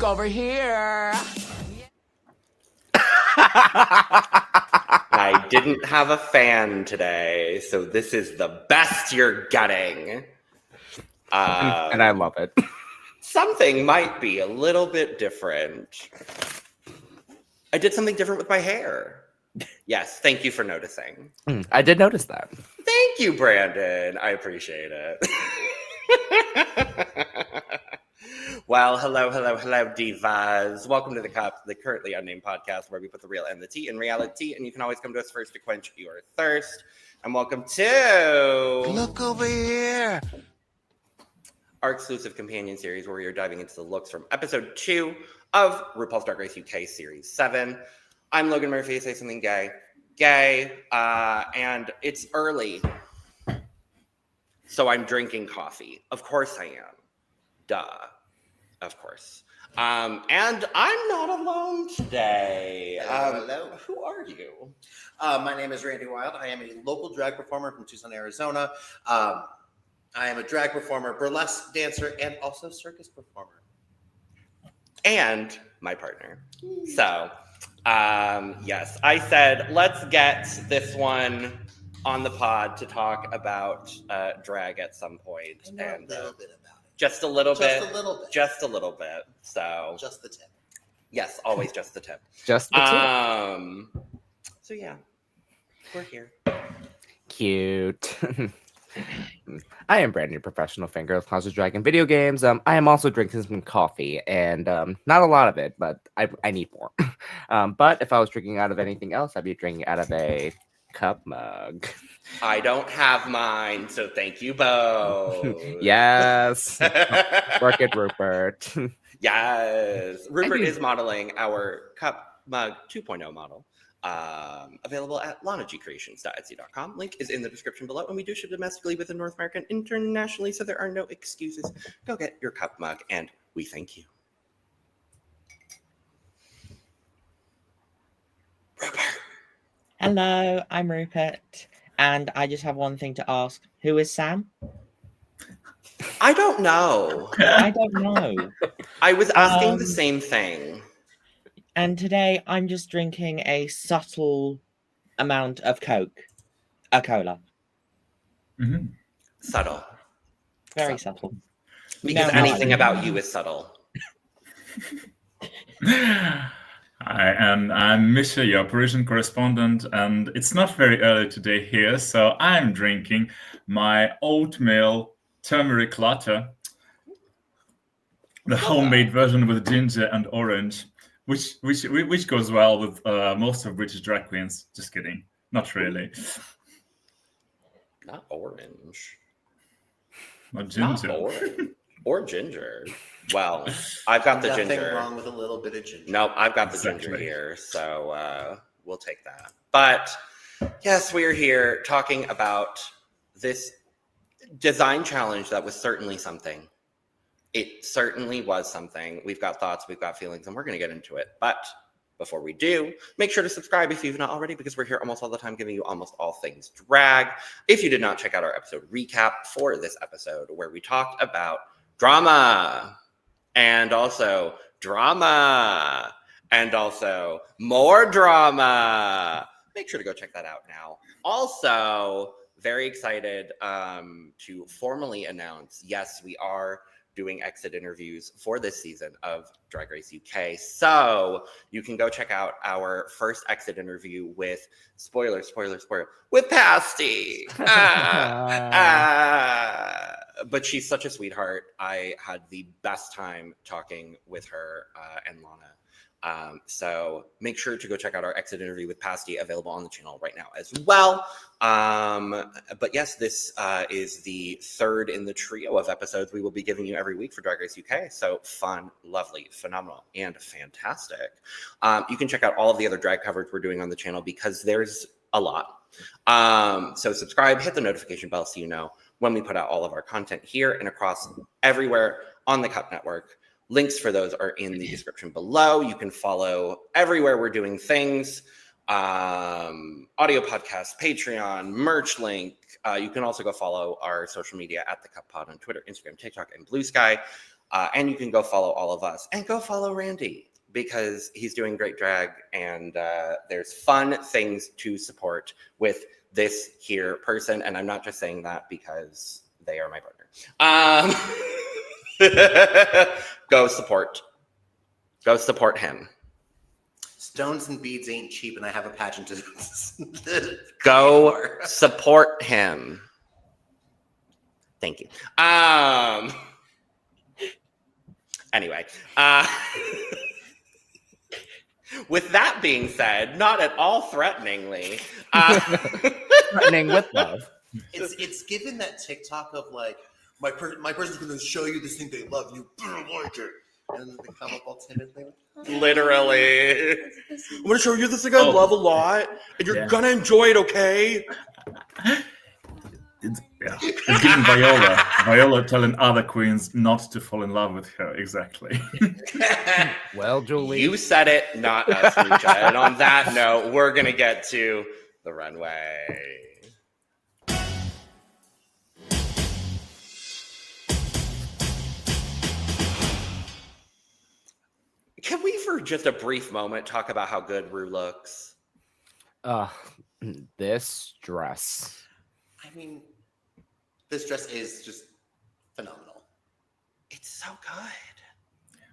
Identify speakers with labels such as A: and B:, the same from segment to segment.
A: over here.
B: I didn't have a fan today, so this is the best you're getting.
C: And I love it.
B: Something might be a little bit different. I did something different with my hair. Yes, thank you for noticing.
C: I did notice that.
B: Thank you, Brandon. I appreciate it. Well, hello, divas. Welcome to the Cup, the Currently Unnamed Podcast, where we put the real and the tea in reality, and you can always come to us first to quench your thirst. And welcome to...
A: Look over here.
B: Our exclusive companion series, where we are diving into the looks from episode 2 of RuPaul's Drag Race UK Series 7. I'm Logan Murphy. Say something gay. And it's early. So I'm drinking coffee. Of course I am. Duh. Of course. And I'm not alone today.
D: Hello.
B: Who are you?
D: My name is Randy Wilde. I am a local drag performer from Tucson, Arizona. I am a drag performer, burlesque dancer, and also circus performer.
B: And my partner. So, yes, I said, let's get this one on the pod to talk about drag at some point.
D: And a little bit about it.
B: Just a little bit.
D: Just a little bit.
B: Just a little bit. So.
D: Just the tip.
B: Yes, always just the tip.
C: Just the tip.
B: So yeah, we're here.
C: Cute. I am Brandon, professional finger of closet drag and video games. I am also drinking some coffee, and not a lot of it, but I need more. But if I was drinking out of anything else, I'd be drinking out of a cup mug.
B: I don't have mine, so thank you both.
C: Yes. Work it, RuPert.
B: Yes. RuPert is modeling our cup mug 2.0 model. Available at lanagcreations.etsy.com. Link is in the description below, and we do ship domestically within North America and internationally, so there are no excuses. Go get your cup mug, and we thank you. RuPert.
E: Hello, I'm RuPert, and I just have one thing to ask. Who is Sam?
B: I don't know.
E: I don't know.
B: I was asking the same thing.
E: And today I'm just drinking a subtle amount of Coke. A cola.
F: Mm-hmm.
B: Subtle.
E: Very subtle.
B: Because anything about you is subtle.
F: I'm Micha, your Parisian correspondent, and it's not very early today here, so I'm drinking my oatmeal turmeric latte, the homemade version with ginger and orange, which goes well with most of British drag queens. Just kidding, not really.
B: Not orange.
F: Not ginger.
B: Not orange. Or ginger. Well, I've got the
D: Nothing
B: ginger.
D: wrong with a little bit of ginger.
B: Nope, I've got the ginger here, so we'll take that. But yes, we are here talking about this design challenge that was certainly something. It certainly was something. We've got thoughts, we've got feelings, and we're going to get into it. But before we do, make sure to subscribe if you've not already, because we're here almost all the time giving you almost all things drag. If you did not check out our episode recap for this episode, where we talked about drama, and also drama, and also more drama. Make sure to go check that out now. Also, very excited to formally announce, yes, we are doing exit interviews for this season of Drag Race UK. So you can go check out our first exit interview with, spoiler, with Pasty. But she's such a sweetheart. I had the best time talking with her and Lana. So make sure to go check out our exit interview with Pasty, available on the channel right now as well. But yes, this is the third in the trio of episodes we will be giving you every week for Drag Race UK. So fun, lovely, phenomenal, and fantastic. You can check out all of the other drag coverage we're doing on the channel, because there's a lot. So subscribe, hit the notification bell so you know when we put out all of our content here and across everywhere on the Cup Network. Links for those are in the description below. You can follow everywhere we're doing things. Audio podcast, Patreon, merch link. You can also go follow our social media at The Cup Pod on Twitter, Instagram, TikTok, and Blue Sky. And you can go follow all of us and go follow Randy because he's doing great drag and there's fun things to support with this here person. And I'm not just saying that because they are my partner. Go support him.
D: Stones and beads ain't cheap, and I have a pageant to
B: Go support him. Thank you. Anyway, with that being said, not at all threateningly,
C: Threatening with love.
D: It's given that TikTok of like my person's going to show you this thing they love, you better like it, and then they come up all timidly.
B: literally, I'm going to show you this thing I love a lot, and you're gonna enjoy it, okay?
F: It's giving Viola telling other queens not to fall in love with her. Exactly.
C: Well, Julie.
B: You said it, not us, Micha. And on that note, we're going to get to the runway. Can we, for just a brief moment, talk about how good Ru looks?
C: This dress.
D: I mean, this dress is just phenomenal.
B: It's so good.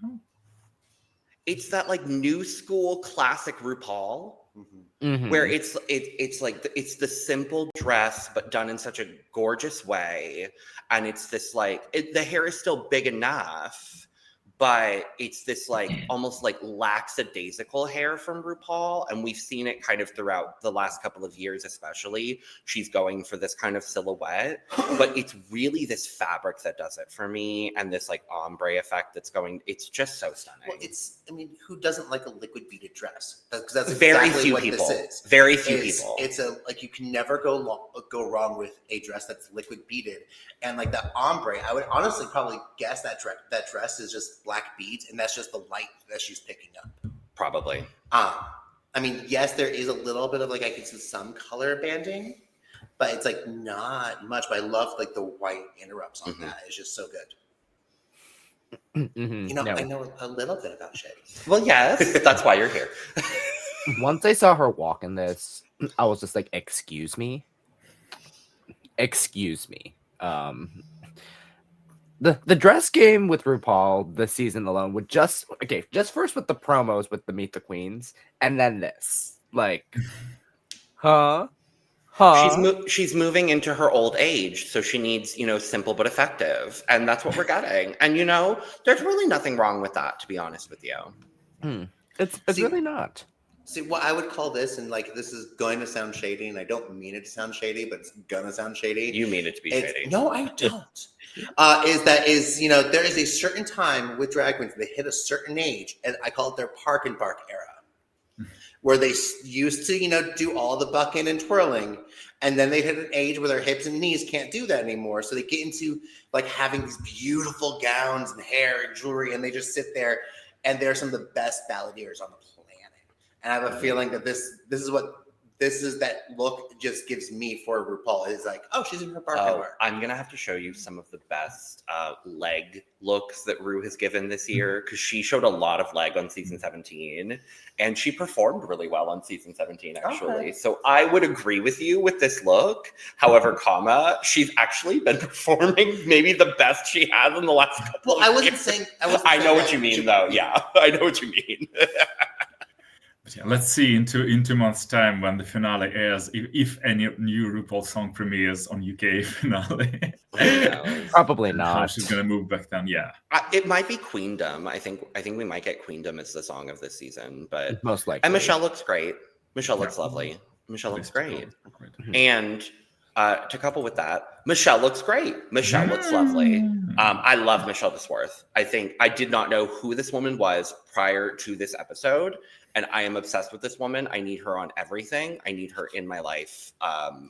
B: Yeah. It's that like new school classic RuPaul, where it's like it's the simple dress but done in such a gorgeous way, and it's this like the hair is still big enough, but it's this like almost like lackadaisical hair from RuPaul, and we've seen it kind of throughout the last couple of years, especially. She's going for this kind of silhouette, but it's really this fabric that does it for me, and this like ombre effect that's going. It's just so stunning.
D: Well, I mean, who doesn't like a liquid beaded dress? Because that's
B: very
D: exactly
B: few
D: what
B: people.
D: this is.
B: Very few people.
D: It's a like you can never go wrong with a dress that's liquid beaded, and like that ombre. I would honestly probably guess that dress is just black beads, and that's just the light that she's picking up.
B: Probably.
D: I mean, yes, there is a little bit of like I can see some color banding, but it's like not much. But I love like the white interrupts on that. It's just so good. You know, I know a little bit about shade.
B: Well, yes, that's why you're here.
C: Once I saw her walk in this, I was just like, excuse me. The dress game with RuPaul this season alone would just first with the promos with the Meet the Queens, and then this. Like,
B: She's moving into her old age, so she needs, simple but effective. And that's what we're getting. And, there's really nothing wrong with that, to be honest with you.
C: It's really not.
D: See, what I would call this, and like this is going to sound shady, and I don't mean it to sound shady, but it's gonna sound shady.
B: You mean it to be shady.
D: No, I don't. There is a certain time with drag queens, they hit a certain age, and I call it their park and bark era, where they used to, do all the bucking and twirling, and then they hit an age where their hips and knees can't do that anymore. So they get into like having these beautiful gowns and hair and jewelry, and they just sit there, and they're some of the best balladeers on the planet. And I have a feeling that this is that look just gives me for RuPaul. It's like, oh, she's in her park and bark.
B: I'm gonna have to show you some of the best leg looks that Ru has given this year, because she showed a lot of leg on season 17, and she performed really well on season 17 actually. Okay. So I would agree with you with this look. However, she's actually been performing maybe the best she has in the last couple.
D: Well, I wasn't saying.
B: I know what you mean, though. Yeah, I know what you mean.
F: But yeah, let's see in 2 months' time when the finale airs, if any new RuPaul song premieres on UK finale.
C: Probably not.
F: How she's gonna move back then? Yeah,
B: it might be Queendom. I think we might get Queendom as the song of this season, but
C: most likely.
B: And Michelle looks great. Michelle looks lovely. Michelle looks great. And to couple with that, Michelle looks great. Michelle looks lovely. I love Michelle Visworth. I did not know who this woman was prior to this episode, and I am obsessed with this woman. I need her on everything. I need her in my life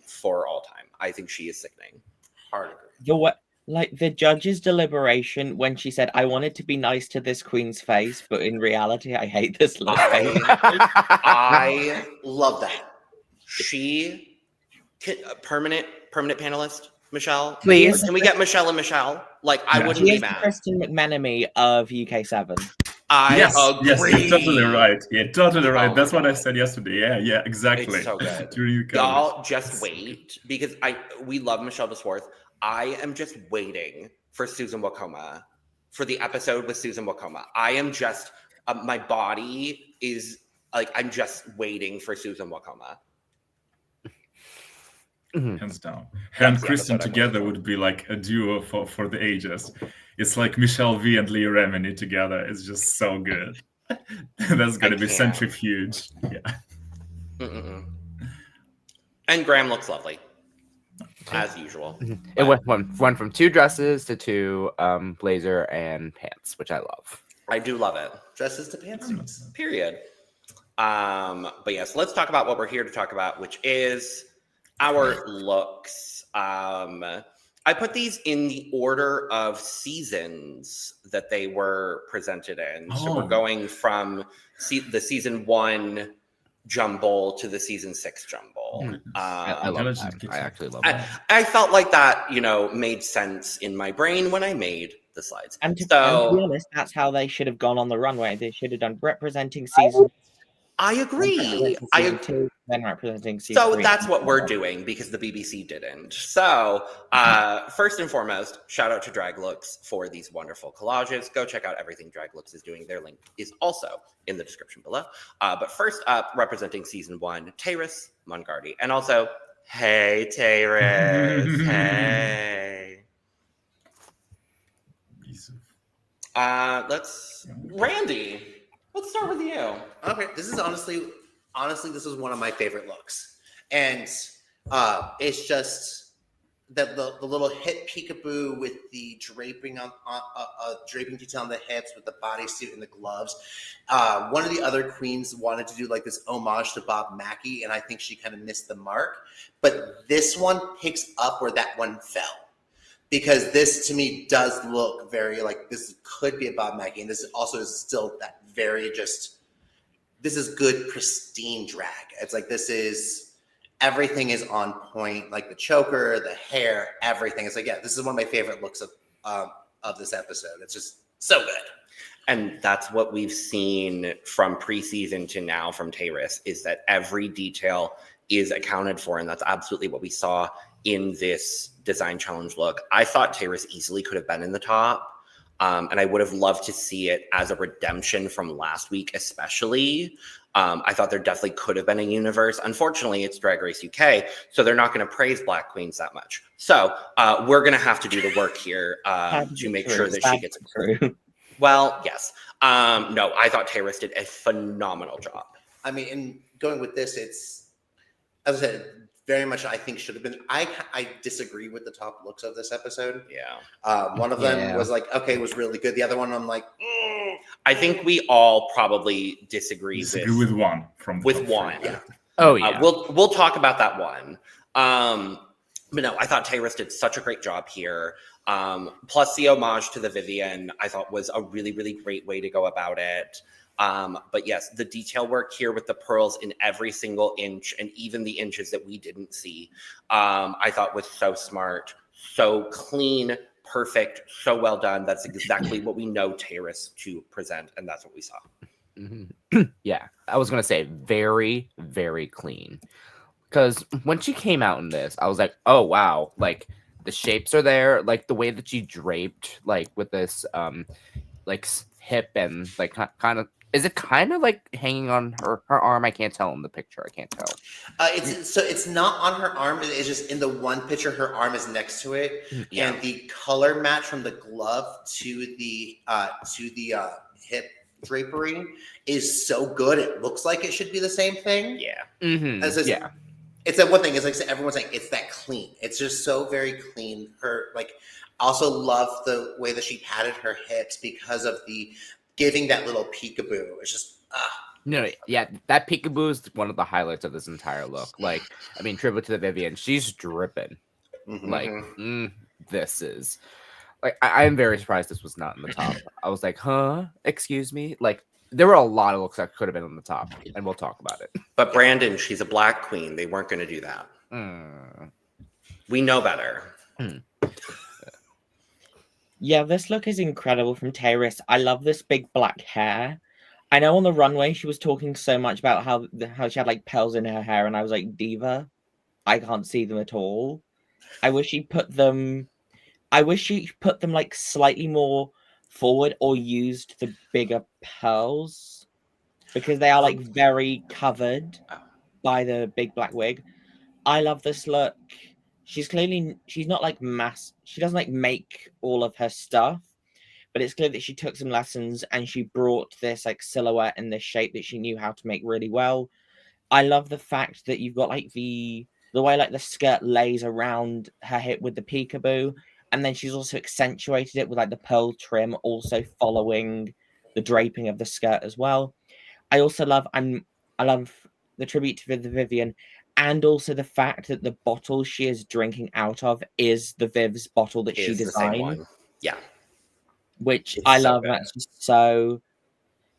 B: for all time. I think she is sickening. Hard agree.
E: The judge's deliberation when she said, "I wanted to be nice to this queen's face, but in reality, I hate this look."
B: I love that. She permanent panelist. Michelle?
C: Please.
B: Can we get Michelle and Michelle? Like, I
F: Yeah.
B: wouldn't
E: She
B: be
E: is the
B: mad.
E: Kristen McMenemy of UK7.
B: I
F: Yes,
B: agree.
F: you're totally right. Yeah, totally right.
B: Oh
F: That's
B: my
F: what I said yesterday. Yeah, exactly.
B: It's so good.
F: During your
B: Y'all
F: coverage.
B: just wait because we love Michelle Desworth. I am just waiting for Susan Wokoma for the episode with Susan Wokoma. I am just my body is like I'm just waiting for Susan Wokoma.
F: Hands down. Her and
B: the
F: Kristen
B: episode I'm
F: together
B: waiting
F: would be like a duo for the ages. It's like Michelle V and Leah Remini together. It's just so good. That's gonna be
B: can't.
F: centrifuge. Yeah.
B: Mm-mm-mm. And Graham looks lovely, as usual.
C: It went from 2 dresses to 2 blazer and pants, which I love.
B: I do love it.
D: Dresses to pantsuits.
B: Period. But yes, let's talk about what we're here to talk about, which is our looks. I put these in the order of seasons that they were presented in. So we're going from the season 1 Jumble to the season 6 Jumble.
C: I love that. I actually love that.
B: I felt like that, made sense in my brain when I made the slides.
E: And to be honest, that's how they should have gone on the runway. They should have done representing season.
B: I agree.
E: Season 2, then representing season 3.
B: So that's what we're doing because the BBC didn't. So first and foremost, shout out to Drag Looks for these wonderful collages. Go check out everything Drag Looks is doing. Their link is also in the description below. But first up, representing season 1, Tayris Mongardi. And also, hey, Tayris. Hey. Randy. Let's start with you.
D: Okay, this is honestly, this is one of my favorite looks, and it's just that the little hip peekaboo with the draping draping detail on the hips with the bodysuit and the gloves. One of the other queens wanted to do like this homage to Bob Mackie, and I think she kind of missed the mark. But this one picks up where that one fell. Because this, to me, does look very like this could be a Bob Mackie, and this also is still that very this is good, pristine drag. It's like everything is on point, like the choker, the hair, everything. It's like, yeah, this is one of my favorite looks of this episode. It's just so good.
B: And that's what we've seen from preseason to now from Tayris, is that every detail is accounted for, and that's absolutely what we saw in this design challenge look. I thought Tayris easily could have been in the top. And I would have loved to see it as a redemption from last week, especially. I thought there definitely could have been a universe. Unfortunately, it's Drag Race UK, so they're not going to praise Black Queens that much. So we're going to have to do the work here to make sure that she gets it. Well, yes. No, I thought Tayris did a phenomenal job.
D: I mean, in going with this, it's, as I said, very much I think should have been. I disagree with the top looks of this episode.
B: Yeah.
D: One of them was like, okay, was really good. The other one, I'm like,
B: I think we all probably disagree
F: with one from the top
B: one.
F: three.
B: Yeah.
C: Oh yeah.
B: We'll talk about that one. But no, I thought Tayris did such a great job here. Plus the homage to the Vivian, I thought was a really, really great way to go about it. But yes, the detail work here with the pearls in every single inch and even the inches that we didn't see, I thought was so smart, so clean, perfect, so well done. That's exactly what we know Tayris to present, and that's what we saw.
C: Mm-hmm. Yeah, I was gonna say very, very clean. Because when she came out in this, I was like, oh wow, like the shapes are there, like the way that she draped, like with this, like hip and like kind of. Is it kind of like hanging on her arm? I can't tell in the picture. I can't tell.
D: It's not on her arm. It's just in the one picture, her arm is next to it, and the color match from the glove to the hip drapery is so good. It looks like it should be the same thing.
B: Yeah.
C: Mm-hmm.
D: It's that one thing. It's like everyone's saying it's that clean. It's just so very clean. Also love the way that she padded her hips because of the giving that little peekaboo. It's just
C: No, yeah, that peekaboo is one of the highlights of this entire look. Like, I mean, tribute to the Vivian, she's dripping.
D: Mm-hmm.
C: Like, this is like I am very surprised this was not in the top. I was like, huh? Excuse me? Like, there were a lot of looks that could have been on the top, and we'll talk about it.
B: But Brandon, she's a Black queen. They weren't going to do that. We know better.
E: Yeah, this look is incredible from Tayris. I love this big black hair. I know on the runway she was talking so much about how she had like pearls in her hair, and I was like, diva, I can't see them at all. I wish she put them like slightly more forward or used the bigger pearls because they are like very covered by the big black wig. I love this look. She's not like she doesn't like make all of her stuff, but it's clear that she took some lessons and she brought this like silhouette and this shape that she knew how to make really well. I love the fact that you've got like the way like the skirt lays around her hip with the peekaboo, and then she's also accentuated it with like the pearl trim also following the draping of the skirt as well. I also love I love the tribute to the Vivienne, and also the fact that the bottle she is drinking out of is the Viv's bottle that she
B: Is the same
E: designed.
B: one. Yeah.
E: Which
B: It's
E: I
B: so
E: love.
B: good.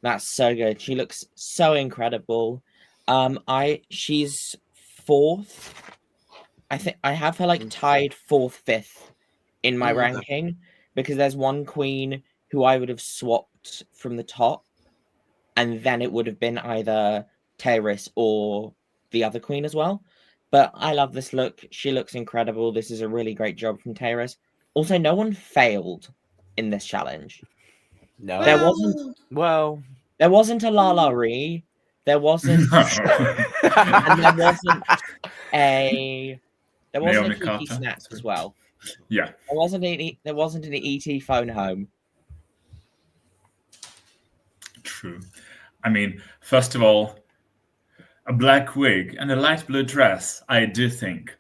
E: That's so good. She looks so incredible. She's fourth. I think I have her like tied fourth, fifth in my ranking because there's one queen who I would have swapped from the top, and then it would have been either Tayris or the other queen as well. But I love this look. She looks incredible. This is a really great job from Tayris. Also, no one failed in this challenge.
C: No.
E: There wasn't a La La Ree. There wasn't and there wasn't a
F: Naomi
E: Kiki
F: Carter,
E: Snap
F: sorry.
E: as well.
F: Yeah,
E: There wasn't an ET phone home.
F: true. I mean, first of all, a black wig and a light blue dress. I do think.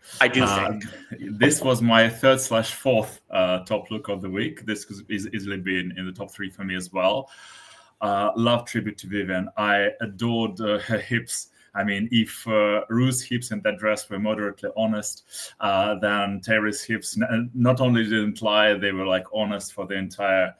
F: This was my third/fourth top look of the week. This could easily been in the top 3 for me as well. Love tribute to Vivienne. I adored her hips. I mean, if Ru's hips in that dress were moderately honest, then Tayris' hips not only didn't lie, they were like honest for the entire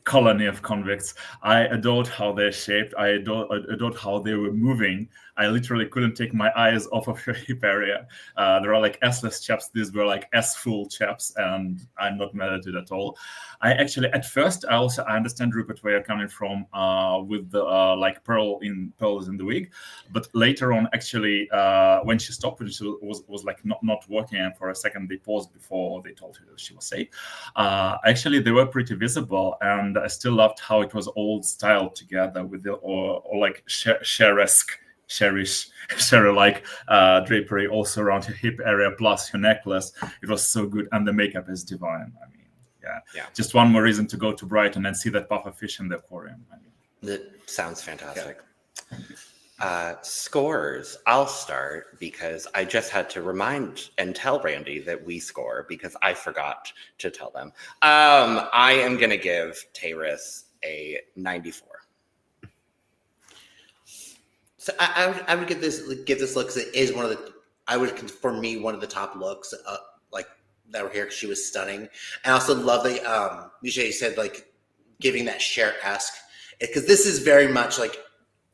F: colony of convicts. I adored how they're shaped. I adored how they were moving. I literally couldn't take my eyes off of her hip area. There are like S-less chaps. These were like S-full chaps, and I'm not mad at it at all. I actually, at first, I understand, RuPert, where you're coming from with the like pearls in the wig. But later on, actually, when she stopped, when she was like not working, and for a second they paused before they told her that she was safe. Actually, they were pretty visible, and I still loved how it was all styled together with the or like Cher-like drapery also around her hip area, plus her necklace. It was so good, and the makeup is divine. I mean, yeah. Just one more reason to go to Brighton and see that puffer fish in the aquarium. I mean,
B: That sounds fantastic. Scores. I'll start because I just had to remind and tell Randy that we score because I forgot to tell them. I am going to give Tayris a 94.
D: So I would give this look because it is one of the for me one of the top looks like that were here because she was stunning. And I also love that Micha said like giving that Cher-esque because this is very much like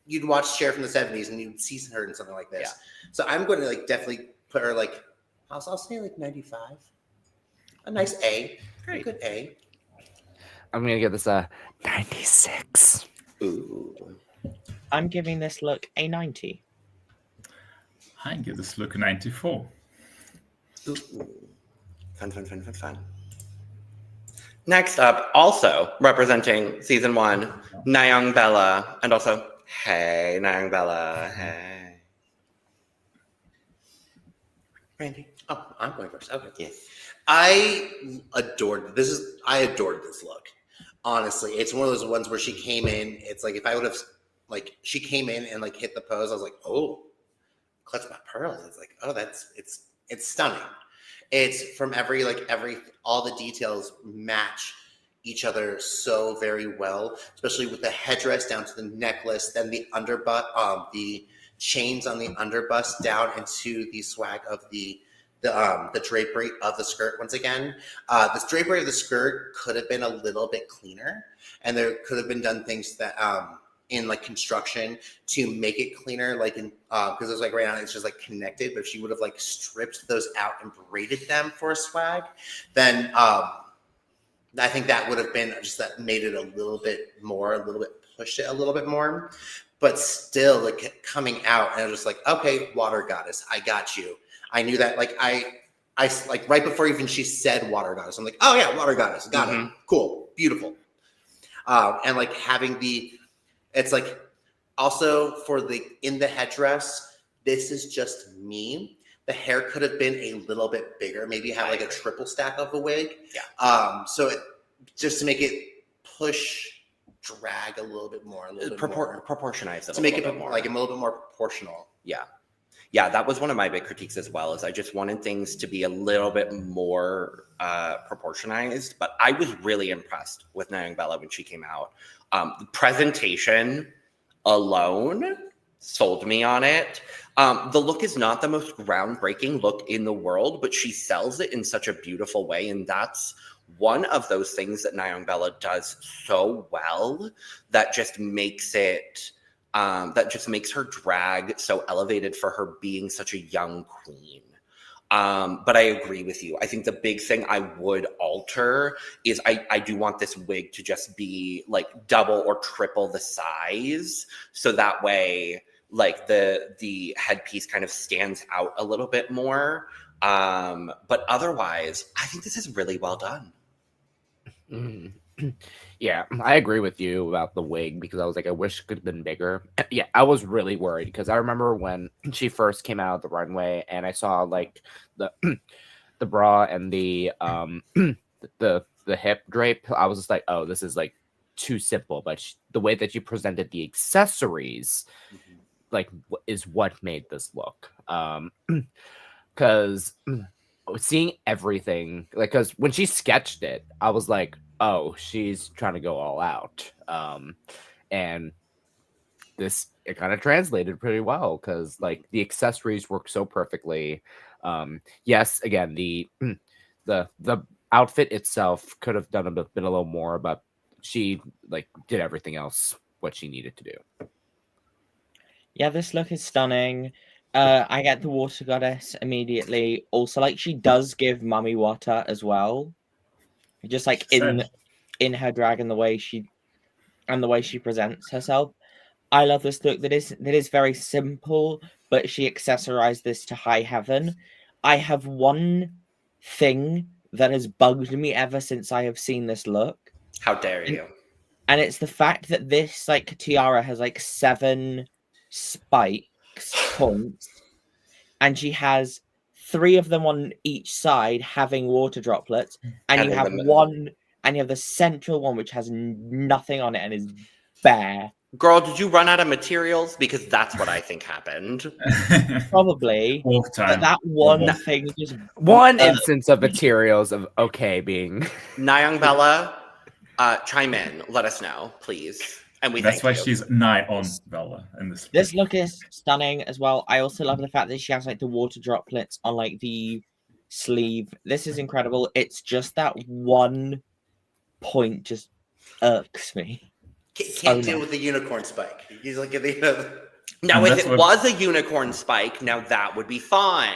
D: you'd watch Cher from the 70s and you'd see her in something like this. Yeah. So I'm going to like definitely put her like I'll say like 95. A nice A. Great. A good A.
C: I'm gonna give this a 96.
B: Ooh.
E: I'm giving this look a 90.
F: I give this look a 94.
B: Ooh. Fun. Next up, also representing season 1, Nyongbella, and also, hey, Nyongbella, hey. Randy.
D: Oh, I'm going first. Okay.
B: Yes.
D: I adored this look. Honestly, it's one of those ones where she came in. It's like if I would have like she came in and like hit the pose, I was like, oh, clutch my pearls. It's like, oh, it's stunning. It's from all the details match each other so very well, especially with the headdress down to the necklace, then the the chains on the underbust down into the swag of the drapery of the skirt. Once again, this drapery of the skirt could have been a little bit cleaner, and there could have been done things that in like construction to make it cleaner, like in because it's like right now it's just like connected. But if she would have like stripped those out and braided them for a swag, then I think that would have been just that made it a little bit pushed it a little bit more. But still, like coming out, and I was just like, okay, water goddess, I got you. I knew that, like I like right before even she said water goddess, I'm like, oh yeah, water goddess, got it, cool, beautiful. And like having it's like also for in the headdress, this is just me. The hair could have been a little bit bigger, maybe have like a triple stack of a wig. Yeah. So just to make it push drag a little bit more,
B: proportionize it
D: to make it
B: more.
D: like a little bit more proportional.
B: Yeah, that was one of my big critiques as well, is I just wanted things to be a little bit more proportionized, but I was really impressed with Nyongbella when she came out. The presentation alone sold me on it. The look is not the most groundbreaking look in the world, but she sells it in such a beautiful way, and that's one of those things that Nyongbella does so well that just makes it that just makes her drag so elevated for her being such a young queen. But I agree with you. I think the big thing I would alter is I do want this wig to just be like double or triple the size, so that way like the headpiece kind of stands out a little bit more. But otherwise, I think this is really well done.
C: Yeah, I agree with you about the wig, because I was like, I wish it could have been bigger. Yeah, I was really worried because I remember when she first came out of the runway and I saw like the the bra and the the hip drape. I was just like, oh, this is like too simple. But the way that you presented the accessories, like, is what made this look. Because seeing everything, like, because when she sketched it, I was like, oh, she's trying to go all out. And it kind of translated pretty well, because like the accessories work so perfectly. Yes, again, the outfit itself could have been a little more, but she like did everything else what she needed to do.
E: Yeah, this look is stunning. I get the water goddess immediately. Also, like, she does give mummy water as well. Just like in her drag and the way she presents herself. I love this look. That is very simple, but she accessorized this to high heaven. I have one thing that has bugged me ever since I have seen this look.
B: How dare you?
E: And it's the fact that this like tiara has like 7 points, and she has 3 of them on each side having water droplets, and you have one, and you have the central one which has nothing on it and is bare.
B: Girl, did you run out of materials? Because that's what I think happened.
E: Probably. But that one thing, just
C: one instance of materials of being.
B: Nyongbella, chime in. Let us know, please. And
F: that's why she's Nyongbella in this.
E: This look is stunning as well. I also love the fact that she has like the water droplets on like the sleeve. This is incredible. It's just that one point just irks me.
D: Can't deal with the unicorn spike. He's like,
B: now, if it was a unicorn spike, now that would be fun,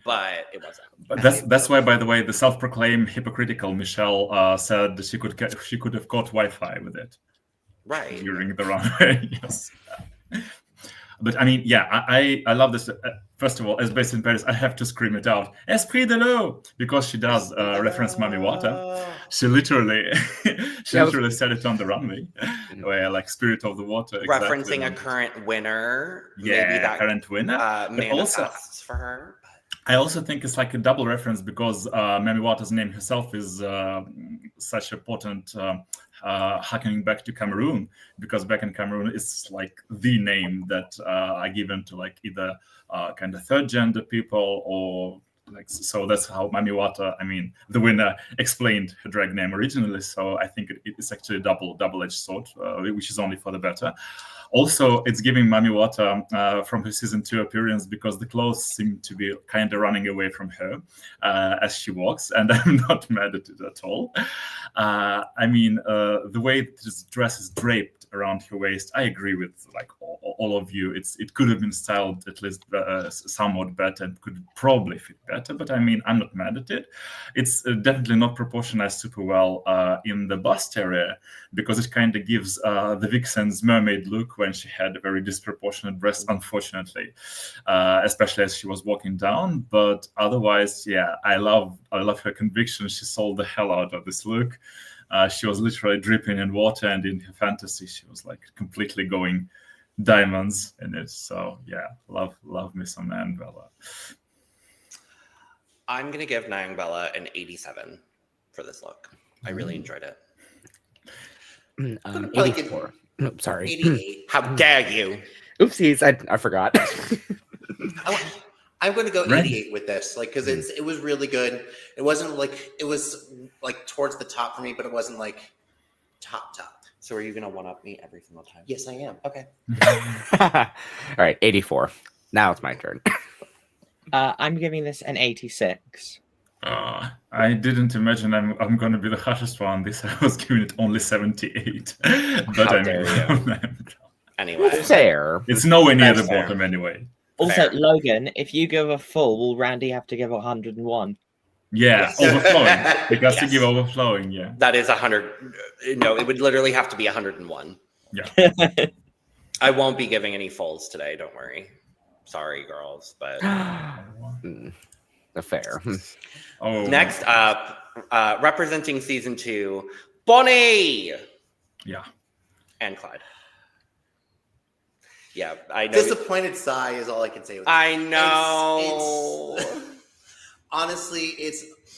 B: but it wasn't.
F: But that's why, by the way, the self-proclaimed hypocritical Michelle said that she could have got Wi-Fi with it,
B: right,
F: during the runway. Yes. But I mean, yeah, I love this. First of all, as based in Paris, I have to scream it out, "Esprit de l'eau," because she does reference Mami Water. She literally said it on the runway, where like "Spirit of the Water,"
B: referencing a current winner.
F: Yeah,
B: maybe that
F: current winner.
B: Manifests for her.
F: I also think it's like a double reference, because Mami Water's name herself is such a potent harkening back to Cameroon, because back in Cameroon it's like the name that are given to like either kind of third gender people or Like, so that's how Mami Wata, the winner, explained her drag name originally. So I think it's actually a double-edged sword, which is only for the better. Also, it's giving Mami Wata from her season 2 appearance, because the clothes seem to be kind of running away from her as she walks, and I'm not mad at it at all. The way this dress is draped around her waist, I agree with like all of you. It could have been styled at least somewhat better, and could probably fit better, but I'm not mad at it. It's definitely not proportionized super well in the bust area, because it kind of gives the Vixen's mermaid look when she had a very disproportionate breast, unfortunately, especially as she was walking down. But otherwise, yeah, I love her conviction. She sold the hell out of this look. She was literally dripping in water, and in her fantasy, she was like completely going diamonds in it. So yeah, love me some Nyongbella.
B: I'm gonna give Nyongbella an 87 for this look. I really enjoyed it.
C: 84. No, sorry.
D: 88.
B: How dare you?
C: Oopsies, I forgot.
D: I'm going to go 88 with this, like, because it was really good. It wasn't like, it was like towards the top for me, but it wasn't like top.
B: So are you gonna one up me every single time?
D: Yes, I am. Okay.
C: All right, 84. Now it's my turn.
E: I'm giving this an 86.
F: I didn't imagine I'm going to be the harshest one. I was giving it only 78. But
B: How dare you? Anyway,
C: Fair.
F: It's nowhere near
B: That's
F: the
B: fair.
F: bottom anyway.
E: Also,
B: Fair.
E: Logan, if you give a full, will Randy have to give 101?
F: Yeah,
D: Yes.
F: overflowing. It has to
B: Yes.
F: give overflowing, yeah.
B: that is 100. No, it would literally have to be 101.
F: Yeah.
B: I won't be giving any fulls today. Don't worry. Sorry, girls, but
C: Fair.
F: Oh.
B: next up, representing season 2, Bonnie.
F: Yeah.
B: Ann Clyde. Yeah, I know.
D: Disappointed sigh is all I can say with
B: I know.
D: Honestly,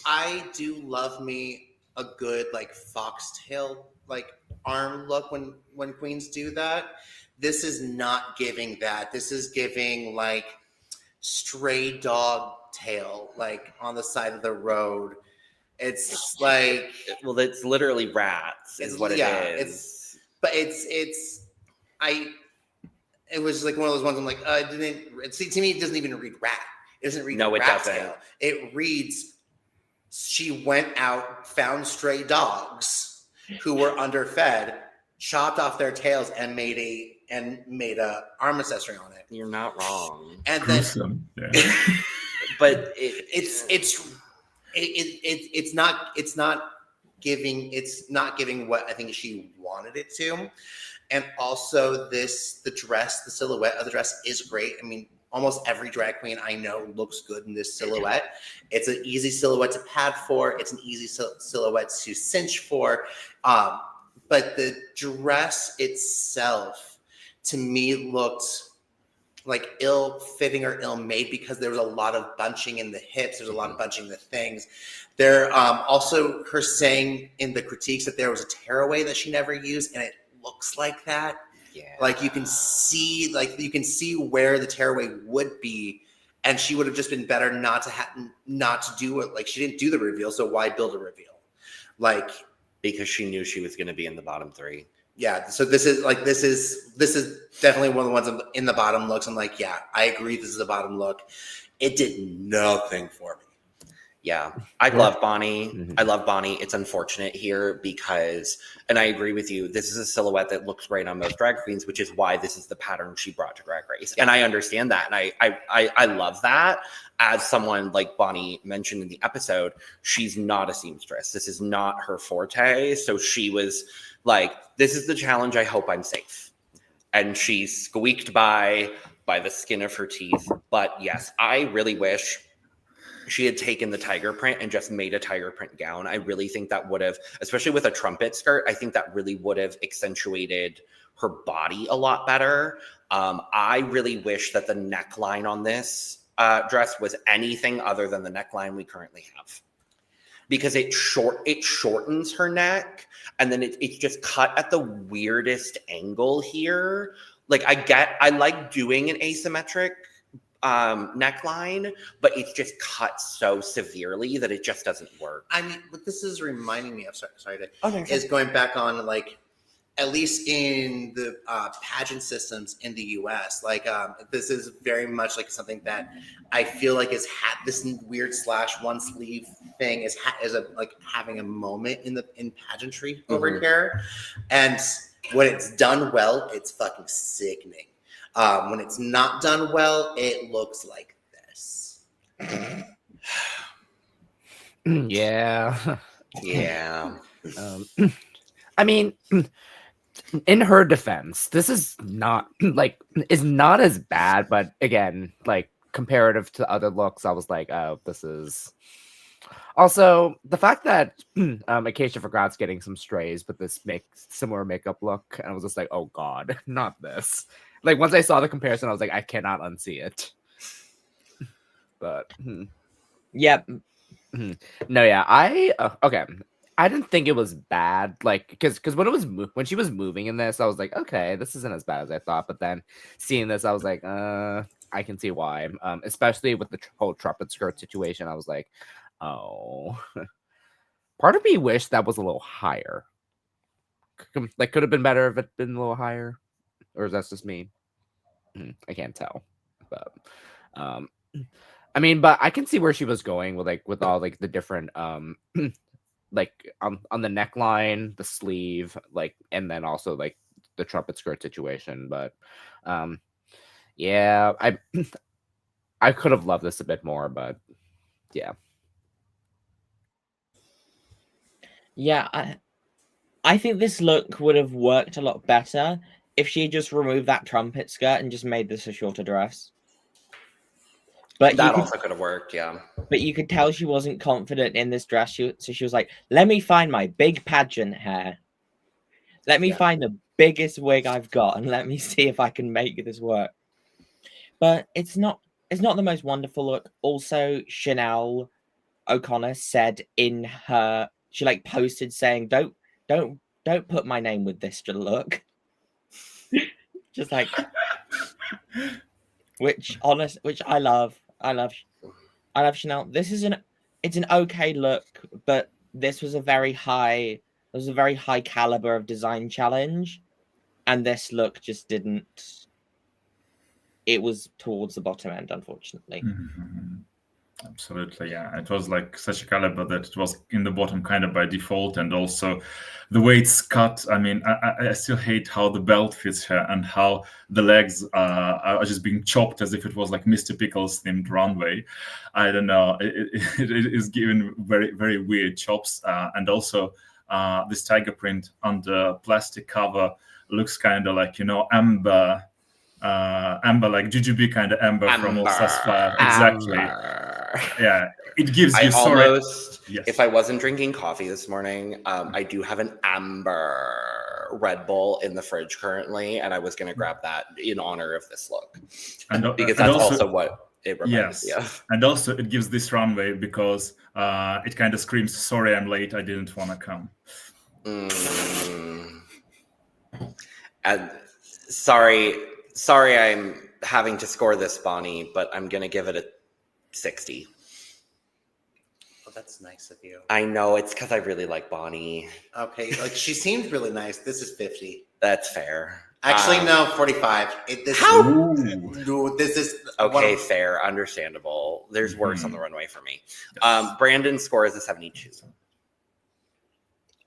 D: I do love me a good like foxtail like arm look when queens do that. This is not giving that. This is giving like stray dog tail like on the side of the road. It's like,
B: Well, it's literally rats is what it is.
D: It was like one of those ones I'm like, to me, it doesn't even read rat. It doesn't read
B: No, it
D: rat
B: doesn't.
D: tail. It reads, she went out, found stray dogs who were underfed, chopped off their tails, and made a arm accessory on it.
B: You're not wrong.
D: And then,
F: Gruesome. Yeah.
B: But
D: it's not giving what I think she wanted it to. And also the silhouette of the dress is great. I mean, almost every drag queen I know looks good in this silhouette. It's an easy silhouette to pad for. It's an easy silhouette to cinch for. But the dress itself, to me, looked like ill-fitting or ill-made because there was a lot of bunching in the hips. There's a lot of bunching in the things. There also her saying in the critiques that there was a tearaway that she never used, and it looks like that.
B: yeah,
D: Like you can see where the tearaway would be, and she would have just been better not to do it. Like she didn't do the reveal, so why build a reveal? Like
B: because she knew she was going to be in the bottom 3.
D: yeah. So this is definitely one of the ones in the bottom looks. I'm like, yeah, I agree. This is the bottom look. It did nothing for me.
B: Yeah, I love Bonnie. Mm-hmm. I love Bonnie. It's unfortunate here because, and I agree with you, this is a silhouette that looks great on most drag queens, which is why this is the pattern she brought to Drag Race. Yeah. And I understand that. And I love that. As someone like Bonnie mentioned in the episode, she's not a seamstress. This is not her forte. So she was like, this is the challenge. I hope I'm safe. And she squeaked by the skin of her teeth. But yes, I really wish she had taken the tiger print and just made a tiger print gown. I really think that would have, especially with a trumpet skirt, I think that really would have accentuated her body a lot better. I really wish that the neckline on this dress was anything other than the neckline we currently have. Because it shortens her neck, and then it's just cut at the weirdest angle here. Like I like doing an asymmetric neckline, but it's just cut so severely that it just doesn't work.
D: I mean, what this is reminding me of,
B: Okay.
D: is going back on, like, at least in the pageant systems in the U.S., like, this is very much like something that I feel like is this weird / one sleeve thing is like having a moment in pageantry over here, and when it's done well, it's fucking sickening. When it's not done well, it looks like this.
C: Yeah.
B: Yeah.
C: I mean, in her defense, this is not not as bad, but again, like comparative to other looks, I was like, oh, this is. Also, the fact that Acacia Forgot's getting some strays with this similar makeup look, and I was just like, oh god, not this. Like, once I saw the comparison, I was like, I cannot unsee it. But
E: Yep.
C: No, yeah, okay. I didn't think it was bad, like, because when she was moving in this, I was like, okay, this isn't as bad as I thought. But then seeing this, I was like, I can see why. Especially with the whole trumpet skirt situation, I was like, oh. Part of me wished that was a little higher. Like, could have been better if it'd been a little higher, or is that just me? I can't tell, but I mean, but I can see where she was going with all like the different like on the neckline, the sleeve, like, and then also like the trumpet skirt situation. But yeah, I could have loved this a bit more, but yeah.
E: Yeah, I think this look would have worked a lot better if she just removed that trumpet skirt and just made this a shorter dress. But
B: that also could have worked, yeah.
E: But you could tell she wasn't confident in this dress. So she was like, let me find my big pageant hair. Let me find the biggest wig I've got and let me see if I can make this work. But it's not the most wonderful look. Also, Chanel O'Connor said in her, she like posted saying, don't put my name with this look. Just like, which I love. I love Chanel. It's an okay look, but this was a very high caliber of design challenge, and this look just didn't. It was towards the bottom end, unfortunately.
F: Mm-hmm. Absolutely, yeah. It was like such a caliber that it was in the bottom kind of by default, and also the way it's cut. I mean, I still hate how the belt fits her and how the legs are just being chopped as if it was like Mr. Pickles themed runway. I don't know. It is given very, very weird chops, and also this tiger print on the plastic cover looks kind of like, amber. Amber, like Jujubee kind of amber from All Sassafire. Exactly. Yeah, it gives you
B: If I wasn't drinking coffee this morning, I do have an amber Red Bull in the fridge currently, and I was going to grab that in honor of this look. Because that's also what it reminds me of.
F: And also it gives this runway because it kind of screams, sorry, I'm late, I didn't want to come.
B: And sorry I'm having to score this, Bonnie, but I'm going to give it a 60.
D: Oh, that's nice of you.
B: I know, it's because I really like Bonnie.
D: Okay, like she seems really nice. This is 50.
B: That's fair.
D: Actually, no, 45. This is
B: okay, fair, understandable. There's worse on the runway for me. Brandon's score is a 72.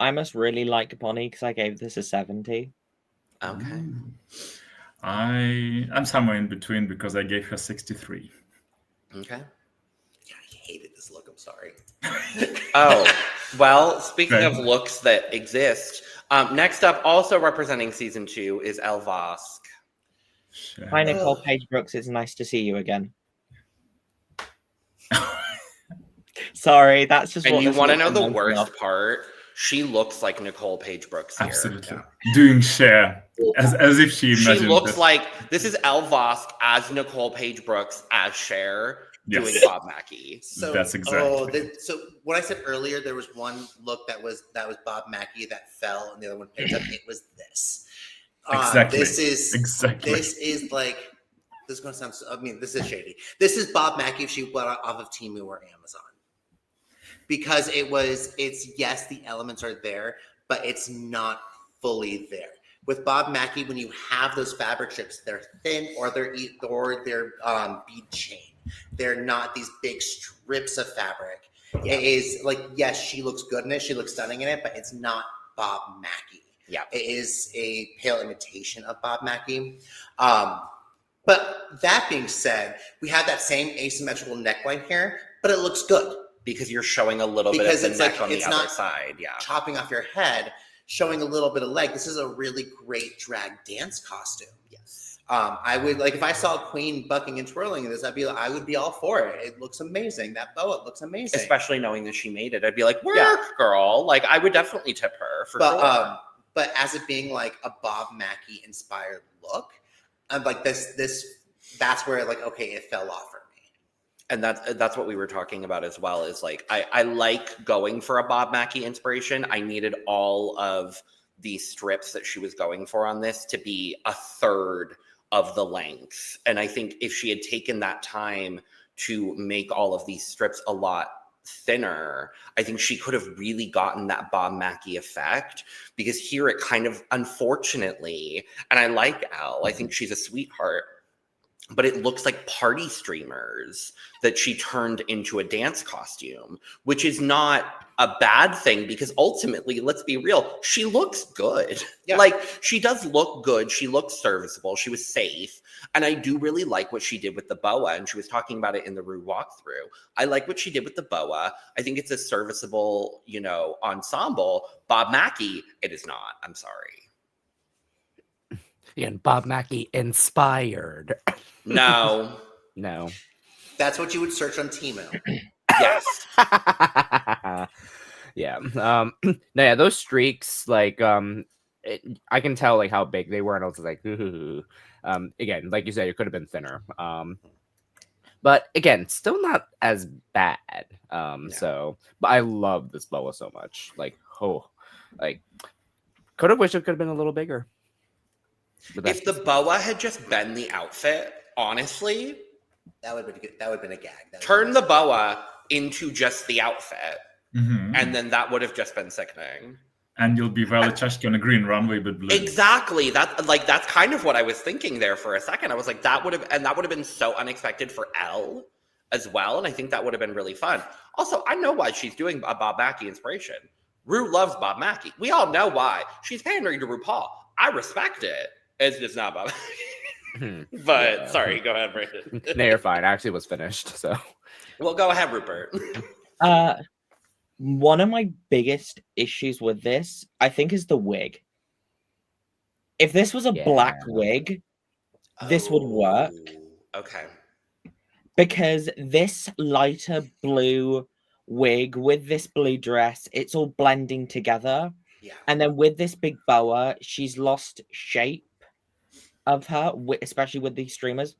E: I must really like Bonnie because I gave this a 70.
B: Okay.
F: I'm somewhere in between because I gave her 63.
B: Okay.
D: I hated this look. I'm sorry.
B: Oh, well, speaking of looks that exist, next up, also representing season 2 is Elle Vosque.
E: Hi, Nicole Paige Brooks. It's nice to see you again. Sorry, that's just.
B: And you want to know the worst part? She looks like Nicole Paige Brooks here.
F: Absolutely. Yeah. Doing Cher as if she imagined.
B: She looks like this is Elle Vosque as Nicole Paige Brooks as Cher doing Bob Mackie.
D: So
F: that's exactly.
D: So what I said earlier, there was one look that was Bob Mackie that fell, and the other one picked up. It was this.
F: Exactly.
D: This is like this is going to sound, this is shady. This is Bob Mackie if she went off of Temu or Amazon. Because yes, the elements are there, but it's not fully there. With Bob Mackie, when you have those fabric strips, they're thin or they're bead chain. They're not these big strips of fabric. Yeah. It is like, yes, she looks good in it. She looks stunning in it, but it's not Bob Mackie.
B: Yeah.
D: It is a pale imitation of Bob Mackie. But that being said, we have that same asymmetrical neckline here, but it looks good.
B: Because you're showing a little bit of the neck on the other side. Yeah.
D: Chopping off your head, showing a little bit of leg. This is a really great drag dance costume.
B: Yes.
D: I would like if I saw a queen bucking and twirling in this, I would be all for it. It looks amazing. That boa looks amazing.
B: Especially knowing that she made it. I'd be like, work, girl. Like, I would definitely tip her for sure.
D: But as it being like a Bob Mackie inspired look, I'm like that's where like, okay, it fell off for me.
B: And that's what we were talking about as well, is like, I like going for a Bob Mackie inspiration. I needed all of the strips that she was going for on this to be a third of the length. And I think if she had taken that time to make all of these strips a lot thinner, I think she could have really gotten that Bob Mackie effect, because here it kind of, unfortunately, and I like Elle, I think she's a sweetheart, but it looks like party streamers that she turned into a dance costume, which is not a bad thing, because ultimately, let's be real, she looks good. Yeah. Like, she does look good. She looks serviceable. She was safe. And I do really like what she did with the boa. And she was talking about it in the Ru walkthrough. I like what she did with the boa. I think it's a serviceable, ensemble. Bob Mackie, it is not. I'm sorry.
C: Yeah, and Bob Mackie inspired.
B: No.
D: That's what you would search on Temu.
B: Yes.
C: Yeah. Yeah, those streaks, like, I can tell like how big they were, and I was like, ooh. Again, like you said, it could have been thinner. But again, still not as bad. So, but I love this boa so much. Like, could have wished it could have been a little bigger.
B: If the boa had just been the outfit, honestly,
D: that would have been good. That would have been a gag.
B: Turn the boa into just the outfit, and then that would have just been sickening.
F: And you'll be Viola Chachki on a green runway, but blue.
B: Exactly. That's kind of what I was thinking there for a second. I was like, that would have been so unexpected for Elle as well, and I think that would have been really fun. Also, I know why she's doing a Bob Mackie inspiration. Ru loves Bob Mackie. We all know why. She's pandering to RuPaul. I respect it. It's just not Bob Mackie. But sorry, go ahead, Brandon.
C: No, you're fine. I actually was finished, so.
B: Well, go ahead, RuPert.
E: One of my biggest issues with this, I think, is the wig. If this was a black wig, this would work.
B: Okay.
E: Because this lighter blue wig with this blue dress, it's all blending together.
B: Yeah.
E: And then with this big boa, she's lost shape of her, especially with these streamers.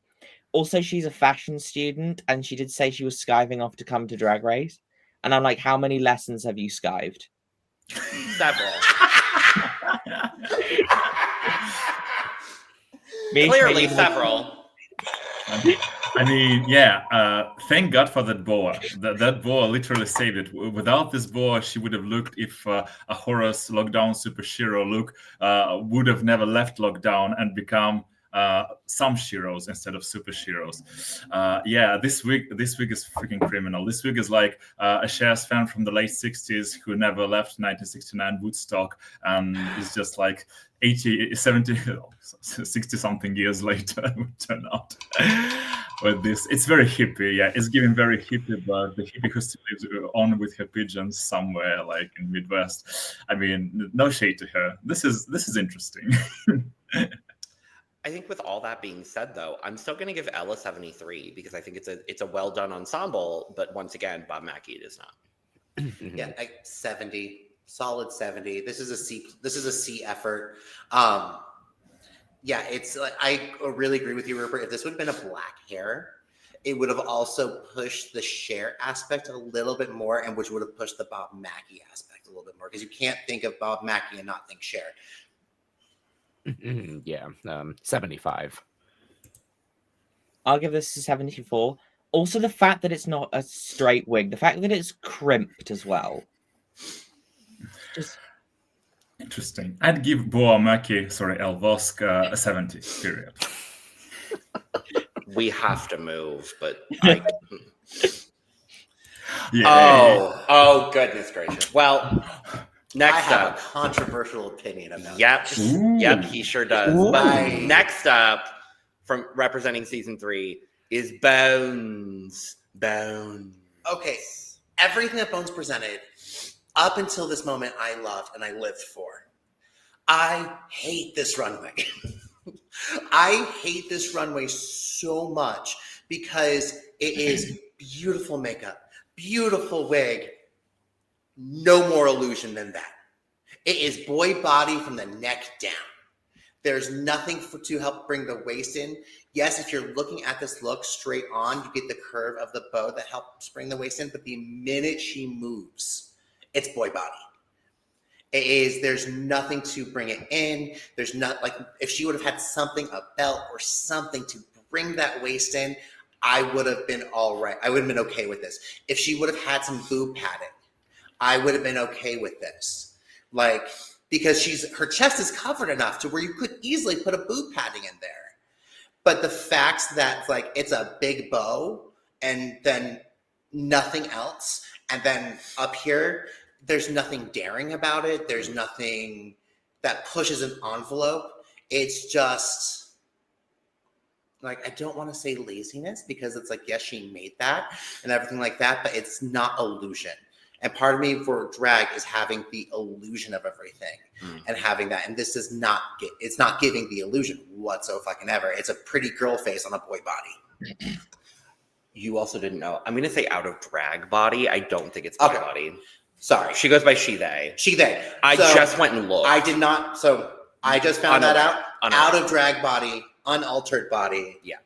E: Also, she's a fashion student, and she did say she was skiving off to come to DragRace. And I'm like, how many lessons have you skived?
B: Several.
E: Clearly,
B: several.
F: I mean, thank God for that boa. That boa literally saved it. Without this boa, she would have looked if a Horus lockdown super shiro look would have never left lockdown and become some Shiros instead of super Shiros. This wig is freaking criminal. This wig is like a Cher's fan from the late 60s who never left 1969 Woodstock and is just like 80, 70, 60 something years later would turn out with this. It's very hippie. Yeah, it's giving very hippie, but the hippie who still lives on with her pigeons somewhere like in Midwest. I mean, no shade to her. This is interesting.
B: I think with all that being said, though, I'm still going to give Elle a 73 because I think it's a well done ensemble. But once again, Bob Mackie it is not.
D: Yeah, 70, solid 70. This is a C effort. It's like I really agree with you, RuPert. If this would have been a black hair, it would have also pushed the Cher aspect a little bit more, and which would have pushed the Bob Mackie aspect a little bit more because you can't think of Bob Mackie and not think Cher.
C: 75.
E: I'll give this a 74. Also, the fact that it's not a straight wig, the fact that it's crimped as well. Just
F: interesting. I'd give Elle Vosque a 70, period.
B: We have to move, but oh, goodness gracious. Well, next
D: I have
B: up,
D: a controversial opinion about
B: yep,
D: this.
B: yep, he sure does. But next up, from representing season 3, is Bones.
D: Okay, everything that Bones presented up until this moment, I loved and I lived for. I hate this runway. I hate this runway so much because it is beautiful makeup, beautiful wig, no more illusion than that. It is boy body from the neck down. There's nothing to help bring the waist in. Yes, if you're looking at this look straight on, you get the curve of the bow that helps bring the waist in, but the minute she moves, it's boy body. There's nothing to bring it in. There's not, like, if she would have had something, a belt or something to bring that waist in, I would have been all right. I would have been okay with this. If she would have had some boob padding, I would have been okay with this. Like, because her chest is covered enough to where you could easily put a boob padding in there. But the fact that, like, it's a big bow and then nothing else, and then up here, there's nothing daring about it. There's nothing that pushes an envelope. It's just, like, I don't want to say laziness because it's like, yes, she made that and everything like that, but it's not illusion. And part of me for drag is having the illusion of everything and having that. And this is not, it's not giving the illusion whatsoever. It's a pretty girl face on a boy body.
B: You also didn't know. I'm going to say out of drag body. I don't think it's boy body.
D: Sorry.
B: She goes by she, they.
D: She, they.
B: I just went and looked.
D: I did not. So I just found that out. Out of drag body, unaltered body.
B: Yeah.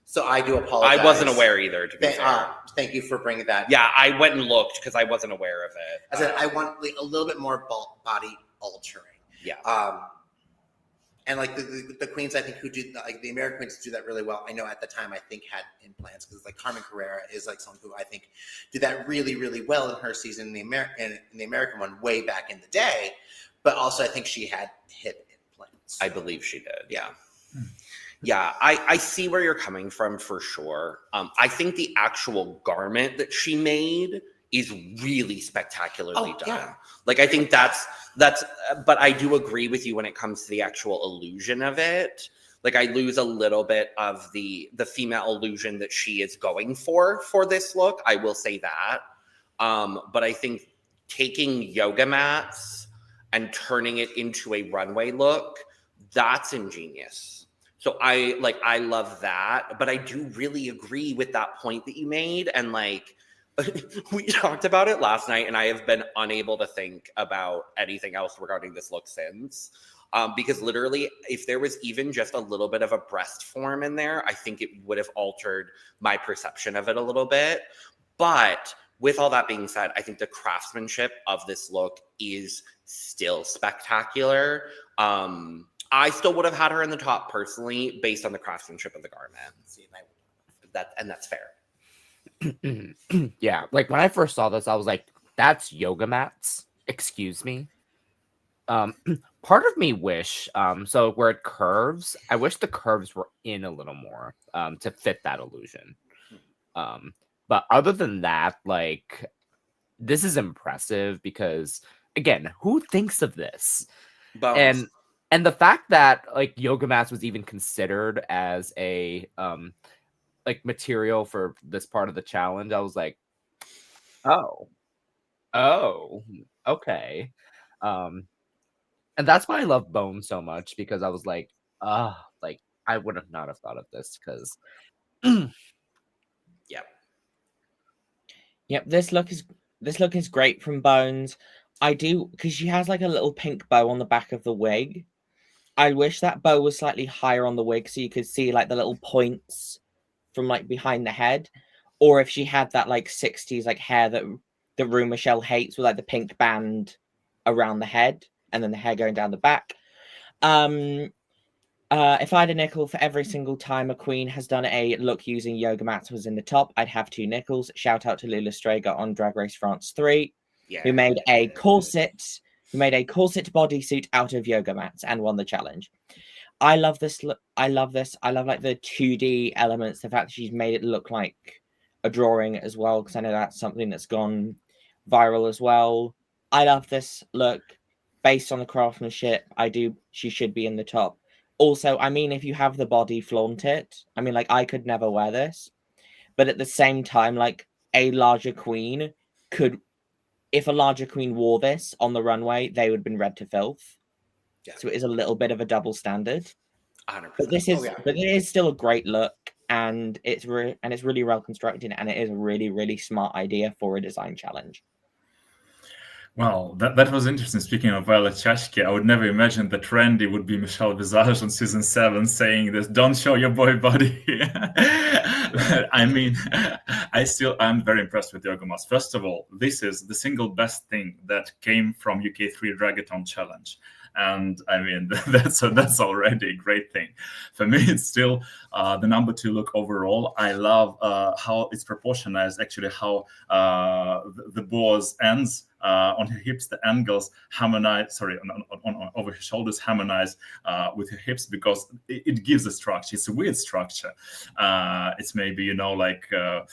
D: So I do apologize.
B: I wasn't aware either, to be fair.
D: Thank you for bringing that.
B: Yeah, I went and looked because I wasn't aware of it.
D: I said I want a little bit more body altering.
B: Yeah.
D: And like the queens, I think, who do, like, the American queens do that really well. I know at the time, I think, had implants, because like Carmen Carrera is like someone who I think did that really, really well in her season in the American one way back in the day. But also, I think she had hip implants.
B: I believe she did. Yeah. Yeah, I see where you're coming from for sure. I think the actual garment that she made is really spectacularly done. Yeah. Like, I think that's, but I do agree with you when it comes to the actual illusion of it. Like, I lose a little bit of the female illusion that she is going for this look. I will say that. But I think taking yoga mats and turning it into a runway look, that's ingenious. So I love that, but I do really agree with that point that you made. And like, we talked about it last night, and I have been unable to think about anything else regarding this look since. Because literally, if there was even just a little bit of a breast form in there, I think it would have altered my perception of it a little bit. But with all that being said, I think the craftsmanship of this look is still spectacular. I still would have had her in the top personally, based on the craftsmanship of the garment. And that's fair.
C: Yeah, like when I first saw this, I was like, that's yoga mats. Excuse me. Part of me wish, so where it curves, I wish the curves were in a little more to fit that illusion. But other than that, like, this is impressive because, again, who thinks of this?
B: Bones.
C: And the fact that like yoga mats was even considered as a like material for this part of the challenge, I was like, oh, okay. And that's why I love Bone so much, because I was like, like I would have not have thought of this because
E: Yep, this look is great from Bones. I do, because she has like a little pink bow on the back of the wig. I wish that bow was slightly higher on the wig so you could see like the little points from like behind the head. Or if she had that like 60s like hair that Rue Michelle hates, with like the pink band around the head and then the hair going down the back. If I had a nickel for every single time a queen has done a look using yoga mats was in the top, I'd have 2 nickels. Shout out to Lula Strega on Drag Race France 3, who made a corset bodysuit out of yoga mats and won the challenge. I love this. I love this. I love like the 2D elements. The fact that she's made it look like a drawing as well, because I know that's something that's gone viral as well. I love this look. Based on the craftsmanship, she should be in the top. Also, I mean, if you have the body, flaunt it. I mean, like, I could never wear this. But at the same time, like, a larger queen could... If a larger queen wore this on the runway, they would have been read to filth. Yeah. So it is a little bit of a double standard.
B: 100%.
E: But but it is still a great look, and it's really well constructed, and it is a really, really smart idea for a design challenge.
F: Well, that was interesting. Speaking of Viola Chachki, I would never imagine that Randy would be Michelle Visage on season 7 saying this, "Don't show your boy body." I mean, I'm very impressed with Yoga Mas. First of all, this is the single best thing that came from UK3 Dragathon Challenge. And I mean, that's already a great thing. For me, it's still the number 2 look overall. I love how it's proportionized, actually, how the boar's ends on her hips, the angles harmonize, on over her shoulders harmonize with her hips, because it gives a structure. It's a weird structure. It's maybe, like a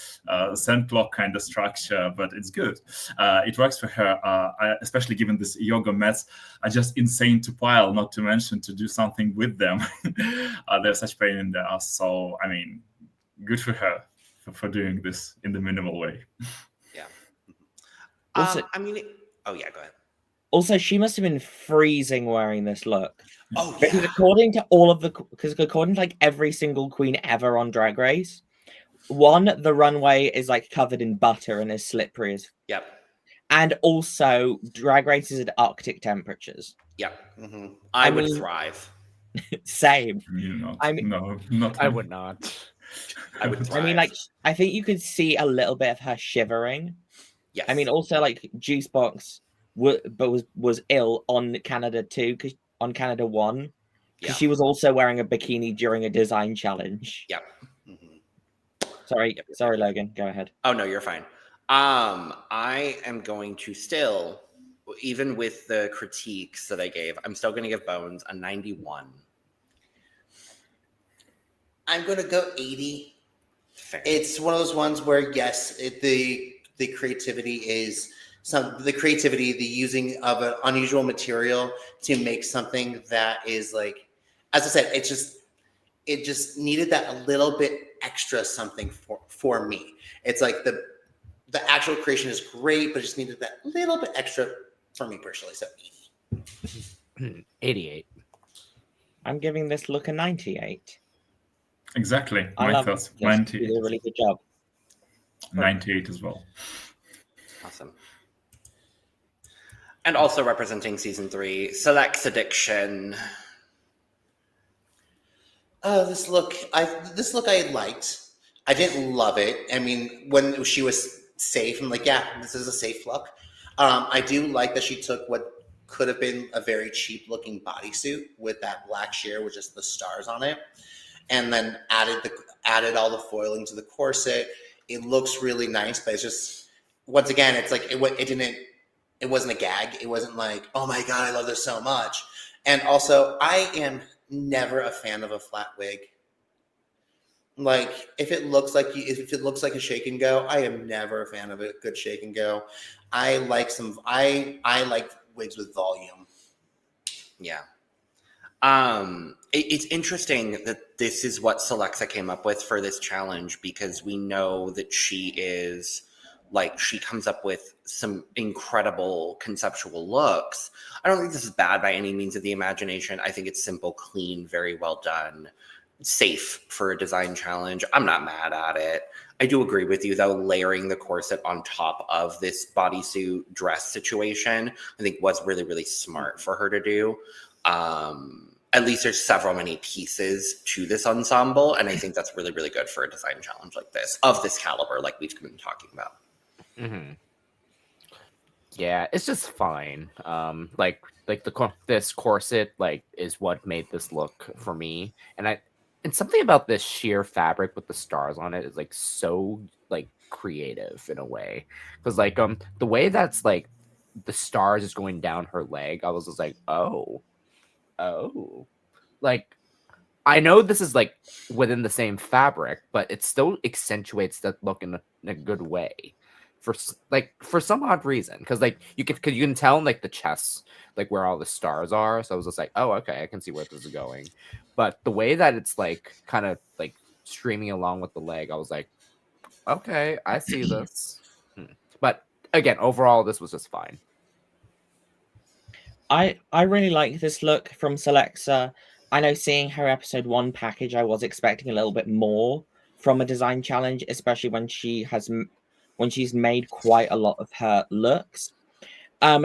F: sand clock kind of structure, but it's good. It works for her, especially given this yoga mats are just insane to pile, not to mention to do something with them. They're such pain in the ass. So, I mean, good for her for doing this in the minimal way.
B: Yeah.
E: Also,
B: go ahead.
E: Also, she must have been freezing wearing this look.
B: Oh,
E: because
B: yeah.
E: according to like every single queen ever on Drag Race, the runway is like covered in butter and is slippery as.
B: Yep.
E: And also, Drag Race is at Arctic temperatures.
B: Yep. Mm-hmm. I would thrive.
E: Same.
F: No,
C: I would not.
B: I would thrive.
E: I mean, like, I think you could see a little bit of her shivering.
B: Yes.
E: I mean, also, like, Juicebox was ill on Canada 2, on Canada 1, because she was also wearing a bikini during a design challenge.
B: Yep. Mm-hmm.
E: Sorry, Logan. Go ahead.
B: Oh, no, you're fine. I am going to still, even with the critiques that I gave, I'm still going to give Bones a 91.
D: I'm going to go 80.
B: Fair.
D: It's one of those ones where, yes, the creativity is the using of an unusual material to make something that is like, as I said, it just needed that a little bit extra something for me. It's like the actual creation is great, but just needed that little bit extra for me personally. So
C: 80. 88.
E: I'm giving this look a 98.
F: Exactly.
E: I love it.
F: 98.
E: You did a really good job.
F: 98 as well.
B: Awesome. And also representing season 3, Silllexa Diction.
D: This look I liked. I didn't love it. I mean, when she was safe, I'm like, yeah, this is a safe look. I do like that she took what could have been a very cheap looking bodysuit with that black sheer with just the stars on it, and then added all the foiling to the corset. It looks really nice, but it's just, once again, it's like it wasn't a gag. It wasn't like, oh my god, I love this so much. And also, I am never a fan of a flat wig. Like, if it looks like a shake and go, I am never a fan of a good shake and go. I like wigs with volume.
B: Yeah. It's interesting that this is what Silllexa came up with for this challenge, because we know that she comes up with some incredible conceptual looks. I don't think this is bad by any means of the imagination. I think it's simple, clean, very well done, safe for a design challenge. I'm not mad at it. I do agree with you, though, layering the corset on top of this bodysuit dress situation, I think was really, really smart for her to do. At least there's many pieces to this ensemble, and I think that's really, really good for a design challenge like this, of this caliber, like we've been talking about.
C: Mm-hmm. Yeah, it's just fine. Like, like this corset like is what made this look for me, and something about this sheer fabric with the stars on it is like so like creative in a way, because like the way that's like the stars is going down her leg, I was just like, oh, like I know this is like within the same fabric, but it still accentuates that look in a good way for some odd reason, because like you can tell in like the chest like where all the stars are, so I was just like, oh, okay, I can see where this is going. But the way that it's like kind of like streaming along with the leg, I was like, okay, I see this. But again, overall this was just fine.
E: I really like this look from Silllexa. I know, seeing her episode 1 package, I was expecting a little bit more from a design challenge, especially when she's made quite a lot of her looks.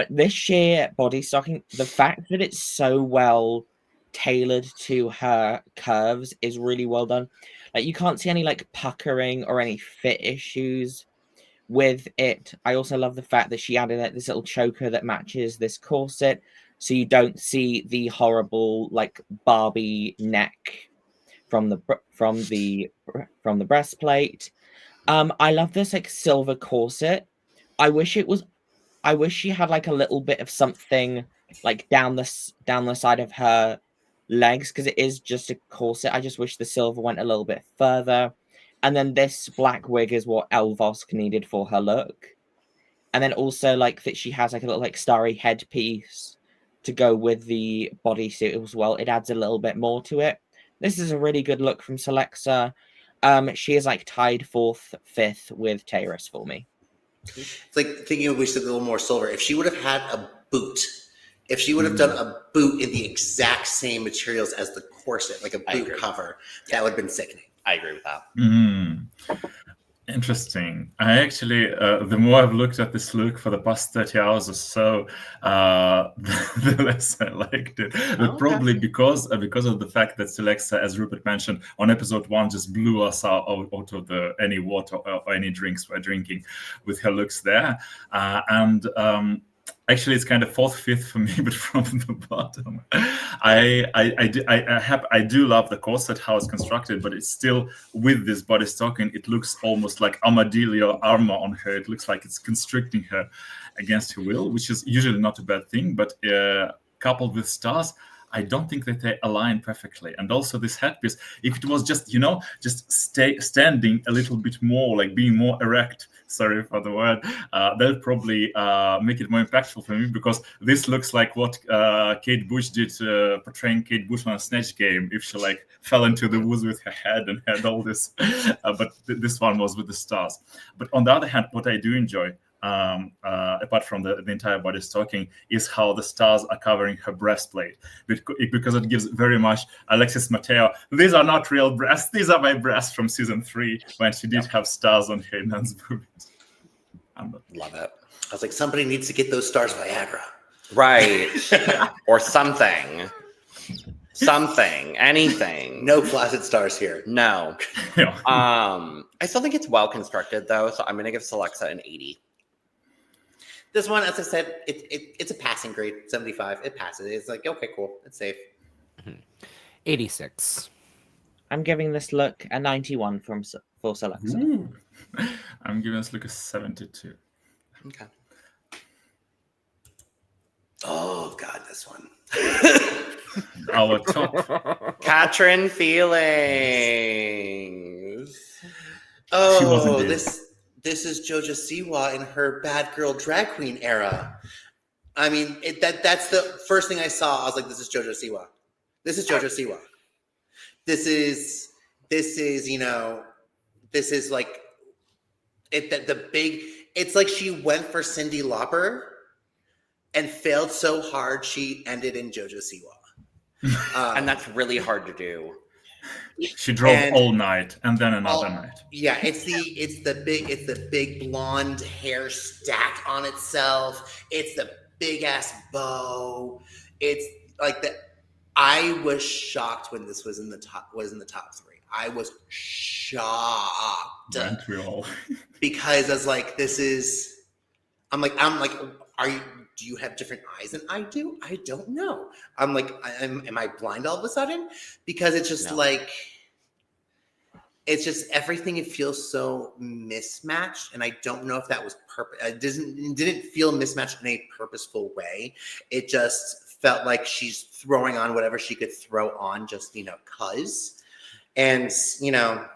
E: This sheer body stocking, the fact that it's so well tailored to her curves is really well done. Like, you can't see any like puckering or any fit issues with it. I also love the fact that she added this little choker that matches this corset, so you don't see the horrible like Barbie neck from the breastplate. I love this like silver corset. I wish she had like a little bit of something like down the side of her legs, because it is just a corset. I just wish the silver went a little bit further. And then this black wig is what Elle Vosque needed for her look. And then also like that she has like a little like starry headpiece to go with the bodysuit as well. It adds a little bit more to it. This is a really good look from Silllexa. She is like tied 4th, 5th with Tayris for me.
D: It's like thinking of wish a little more silver. If she would have had a boot, if she would have done a boot in the exact same materials as the corset, like a boot cover, that would have been sickening.
B: I agree with that.
F: Interesting. I actually, the more I've looked at this look for the past 30 hours or so, the less I liked it. But probably because of the fact that Silllexa, as RuPert mentioned, on episode 1 just blew us out of any water or any drinks we're drinking with her looks there. Actually, it's kind of 4th, 5th for me, but from the bottom. I do love the corset, how it's constructed, but it's still, with this body stocking, it looks almost like armadillo armor on her. It looks like it's constricting her against her will, which is usually not a bad thing, but coupled with stars, I don't think that they align perfectly. And also this headpiece, if it was just, standing a little bit more, like being more erect, sorry for the word, that'll probably make it more impactful for me, because this looks like what Kate Bush did portraying Kate Bush on a Snatch Game, if she like fell into the woods with her head and had all this. But this one was with the stars. But on the other hand, what I do enjoy, apart from the entire body stocking, is how the stars are covering her breastplate, because it gives very much Alexis Mateo, these are not real breasts, these are my breasts from season 3, when she did have stars on her nuns' boobies.
B: Love it.
D: I was like, somebody needs to get those stars Viagra.
B: Right. Or something. Anything.
D: No flaccid stars here.
B: No.
F: Yeah.
B: I still think it's well constructed though, so I'm gonna give Silllexa an 80.
D: This one, as I said, it's a passing grade, 75. It passes. It's like, okay, cool. It's safe.
C: 86.
E: I'm giving this look a 91 for Silllexa.
F: Ooh. I'm giving this look a 72.
B: Okay.
D: Oh, God, this one.
F: Our top.
B: Catrin Feelings.
D: Oh, this is JoJo Siwa in her bad girl drag queen era. I mean, that's the first thing I saw. I was like, this is JoJo Siwa. This is JoJo Siwa. This is like it's like she went for Cyndi Lauper and failed so hard she ended in JoJo Siwa.
B: And that's really hard to do.
F: She drove all night and then another night.
D: Yeah, it's the big blonde hair stacked on itself. It's the big ass bow. It's like I was shocked when this was in the top 3. I was shocked.
F: Aren't we all?
D: Because I was like, I'm like, do you have different eyes than I do? I don't know. I'm like, am I blind all of a sudden? Because it's just it's just everything. It feels so mismatched, and I don't know if that was purpose. It didn't feel mismatched in a purposeful way. It just felt like she's throwing on whatever she could throw on, just cause. And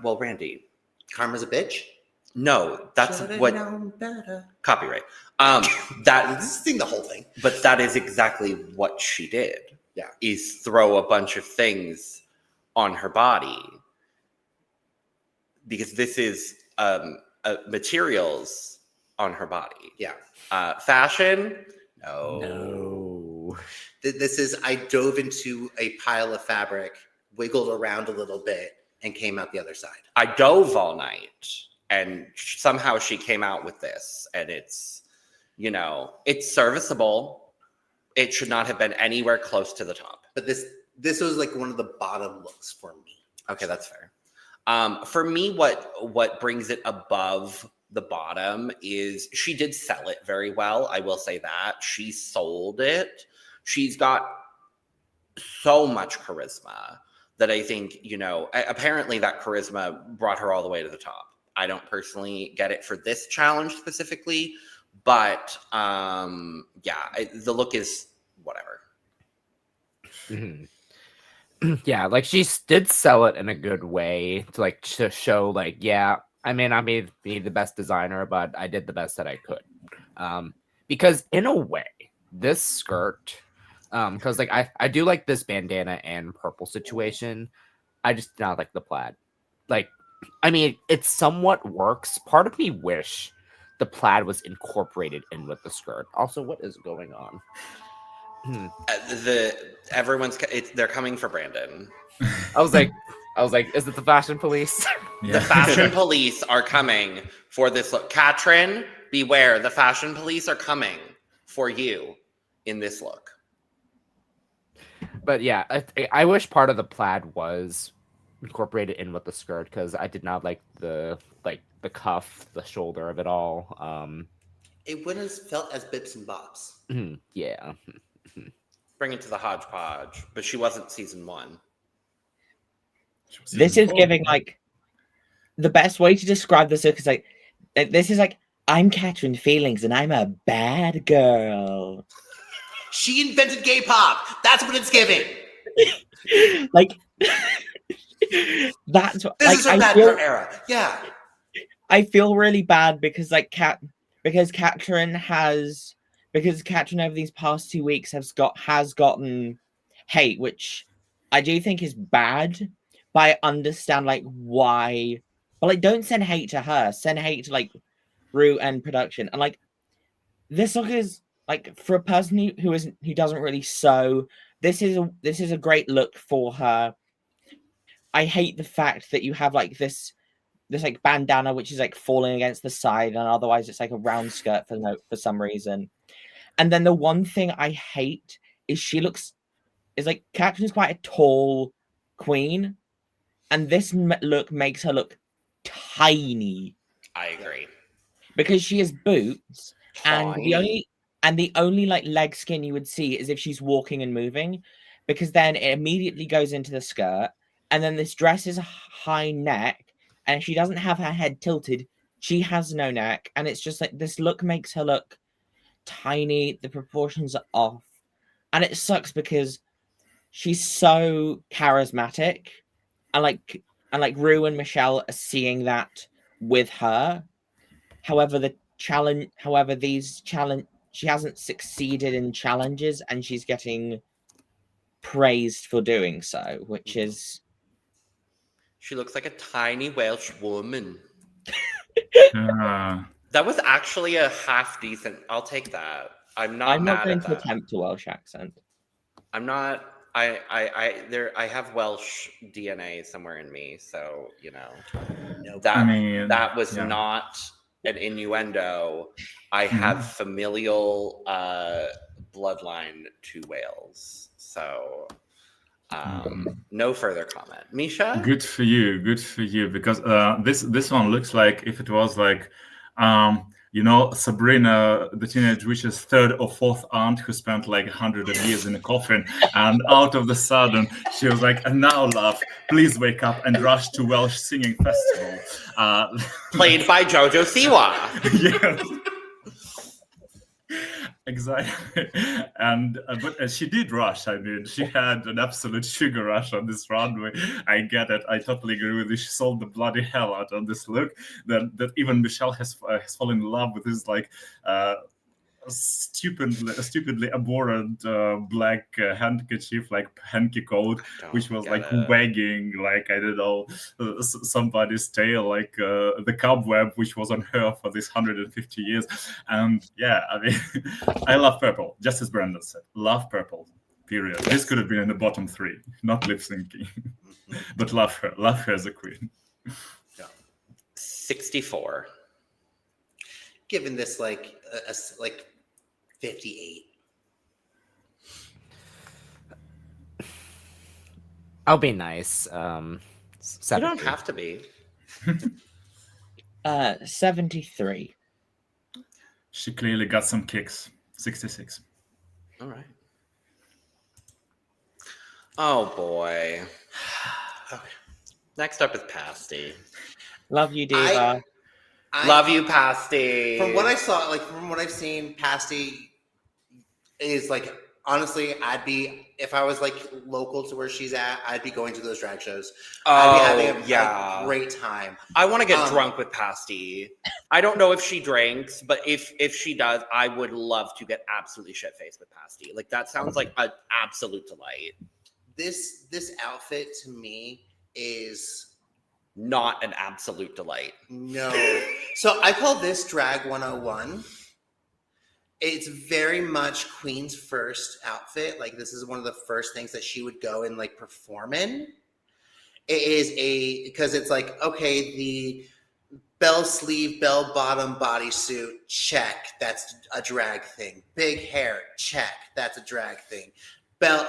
B: well, Randy,
D: karma's a bitch.
B: No, that's what copyright.
D: This thing, the whole thing.
B: But that is exactly what she did.
D: Yeah,
B: is throw a bunch of things on her body because this is materials on her body.
D: Yeah,
B: fashion.
C: No.
D: This is. I dove into a pile of fabric, wiggled around a little bit, and came out the other side.
B: I dove all night. And somehow she came out with this, and it's, it's serviceable. It should not have been anywhere close to the top.
D: But this was like one of the bottom looks for me.
B: Okay, that's fair. For me, what brings it above the bottom is she did sell it very well. I will say that she sold it. She's got so much charisma that I think, apparently that charisma brought her all the way to the top. I don't personally get it for this challenge specifically, but the look is whatever.
C: Mm-hmm. Yeah, like she did sell it in a good way to show I may not be the best designer, but I did the best that I could. Because in a way, this skirt, because I do like this bandana and purple situation. I just not like the plaid. It somewhat works. Part of me wish the plaid was incorporated in with the skirt. Also, what is going on?
B: They're coming for Brandon.
C: I was like, is it the fashion police?
B: Yeah. The fashion police are coming for this look. Catrin, beware. The fashion police are coming for you in this look.
C: But yeah, I wish part of the plaid was incorporated in with the skirt because I did not like the cuff, the shoulder of it all.
D: It wouldn't have felt as bips and bobs.
C: Yeah.
B: Bring it to the hodgepodge, but she wasn't season 1.
E: This is giving the best way to describe this look is this is I'm Catrin Feelings and I'm a bad girl.
D: She invented gay pop. That's what it's giving.
E: That's what
D: this is her bad girl era. Yeah.
E: I feel really bad because Catrin over these past 2 weeks has gotten hate, which I do think is bad, but I understand why. But don't send hate to her. Send hate to Ru and production. And this look is for a person who doesn't really sew. This is a great look for her. I hate the fact that you have this bandana which is falling against the side, and otherwise it's a round skirt for some reason. And then the one thing I hate is Catrin is quite a tall queen, and this look makes her look tiny.
B: I agree
E: because she has boots, and the only leg skin you would see is if she's walking and moving, because then it immediately goes into the skirt. And then this dress is a high neck, and if she doesn't have her head tilted, she has no neck. And it's just this look makes her look tiny. The proportions are off. And it sucks because she's so charismatic. And Ru and Michelle are seeing that with her. However, she hasn't succeeded in challenges, and she's getting praised for doing so, which is...
B: She looks like a tiny Welsh woman. That was actually a half decent. I'll take that. I'm not going to
E: attempt a Welsh accent.
B: I'm not. I have Welsh DNA somewhere in me, so that was not an innuendo. I have familial bloodline to Wales, so. No further comment. Micha?
F: Good for you, because this one looks like if it was Sabrina, the Teenage Witch's third or fourth aunt who spent like 100 years in a coffin, and out of the sudden she was like, "And now, love, please wake up and rush to Welsh Singing Festival."
B: Played by Jojo Siwa.
F: Yes. Exactly. And but she did rush. I mean, she had an absolute sugar rush on this runway. I get it. I totally agree with you. She sold the bloody hell out on this look. That even Michelle has fallen in love with this like stupidly abhorrent black handkerchief, like hanky coat, which was like wagging like, I don't know, somebody's tail, like the cobweb which was on her for this 150 years. And yeah, I mean, I love purple, just as Brandon said. Love purple, period. Yes. This could have been in the bottom 3, not lip syncing. But love her as a queen.
B: 64.
D: Given this like 58.
C: I'll be nice.
B: You don't have to be.
E: 73.
F: She clearly got some kicks. 66.
B: All right. Oh boy. Okay. Next up is Pasty.
E: Love you, Diva.
B: Love you, Pasty.
D: From what I saw, like from what I've seen, Pasty is like, honestly, if I was like local to where she's at, I'd be going to those drag shows. I'd be having a great time.
B: I want to get drunk with Pasty. I don't know if she drinks, but if she does, I would love to get absolutely shit-faced with Pasty. Like, that sounds like an absolute delight.
D: This outfit to me is
B: not an absolute delight.
D: No. So I call this Drag 101. It's very much Queen's first outfit. Like, this is one of the first things that she would go and like perform in. It is because it's like, okay, the bell sleeve, bell bottom bodysuit, check. That's a drag thing. Big hair, check. That's a drag thing. Belt,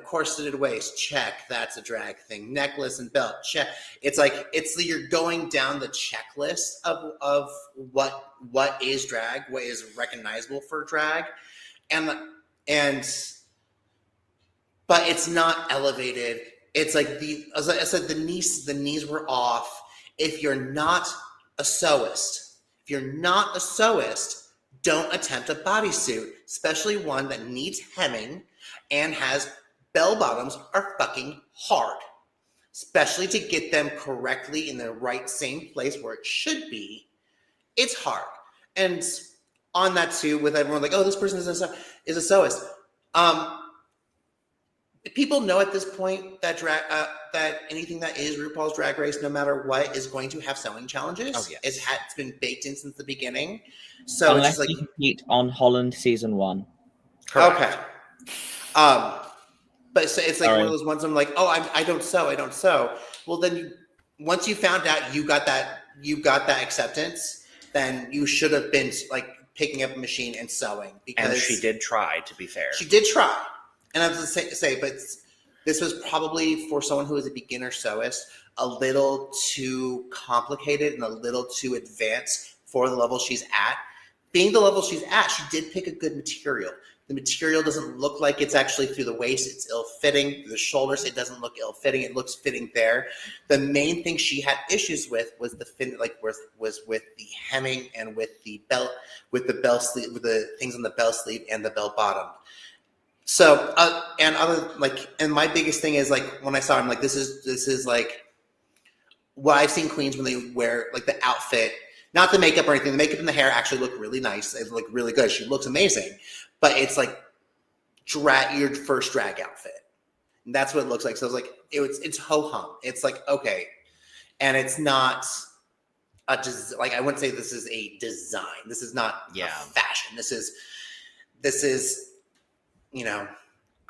D: corseted waist, check. That's a drag thing. Necklace and belt, check. It's like you're going down the checklist of what is drag, what is recognizable for drag, but it's not elevated. It's like as I said, the knees were off. If you're not a sewist, don't attempt a bodysuit, especially one that needs hemming and has bell bottoms are fucking hard, especially to get them correctly in the right same place where it should be. It's hard. And on that too, with everyone like, oh, this person is a sewist. People know at this point that that anything that is RuPaul's Drag Race, no matter what, is going to have sewing challenges. Oh, yes. It's been baked in since the beginning. So
E: unless
D: it's like,
E: you compete on Holland season 1.
D: Correct. Okay. But so it's like one of those ones I'm like, oh, I don't sew. Well, then once you found out you got that acceptance, then you should have been like picking up a machine and sewing.
B: And she did try, to be fair.
D: She did try. And I was to say, but this was probably for someone who is a beginner sewist, a little too complicated and a little too advanced for the level she's at. Being the level she's at, she did pick a good material. The material doesn't look like it's actually through the waist. It's ill-fitting. Through the shoulders, it doesn't look ill-fitting. It looks fitting there. The main thing she had issues with was the fit, was with the hemming and with the belt, with the bell sleeve, with the things on the bell sleeve and the bell bottom. So, and my biggest thing is like when I saw him, like this is like what I've seen queens when they wear like the outfit, not the makeup or anything. The makeup and the hair actually look really nice. It look really good. She looks amazing. But it's like your first drag outfit. And that's what it looks like. So I was like, it's ho-hum. It's like, okay. And it's not I wouldn't say this is a design. This is not a fashion. This is,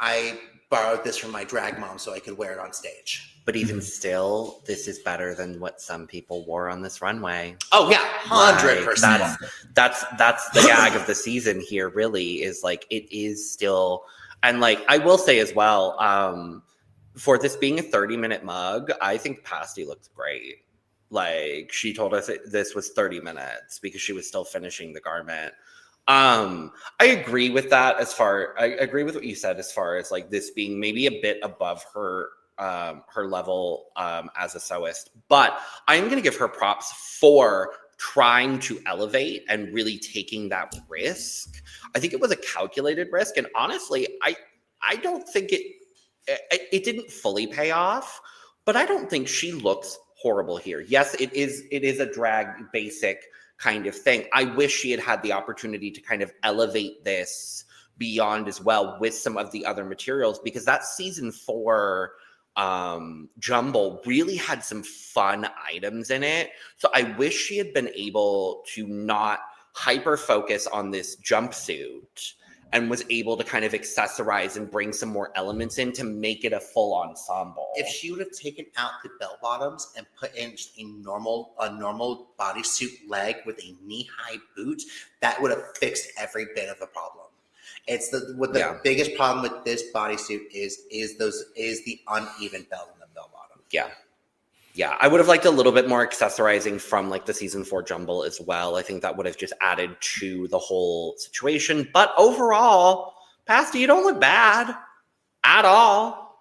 D: I borrowed this from my drag mom so I could wear it on stage.
B: But even still, this is better than what some people wore on this runway.
D: Oh yeah, 100%.
B: That's the gag of the season here. Really, is like it is still, and like I will say as well, for this being a 30-minute mug, I think Pasty looks great. Like, she told us this was 30 minutes because she was still finishing the garment. I agree with that I agree with what you said as far as like this being maybe a bit above her level as a sewist, but I'm going to give her props for trying to elevate and really taking that risk. I think it was a calculated risk, and honestly, I don't think it didn't fully pay off, but I don't think she looks horrible here. Yes, it is a drag basic kind of thing. I wish she had the opportunity to kind of elevate this beyond as well with some of the other materials, because that season 4 Jumble really had some fun items in it. So I wish she had been able to not hyper focus on this jumpsuit and was able to kind of accessorize and bring some more elements in to make it a full ensemble.
D: If she would have taken out the bell bottoms and put in just a normal bodysuit leg with a knee-high boot, that would have fixed every bit of the problem. It's the biggest problem with this bodysuit is the uneven belt in the bell bottom.
B: Yeah, I would have liked a little bit more accessorizing from like the season 4 Jumble as well. I think that would have just added to the whole situation. But overall, Pasty, you don't look bad at all.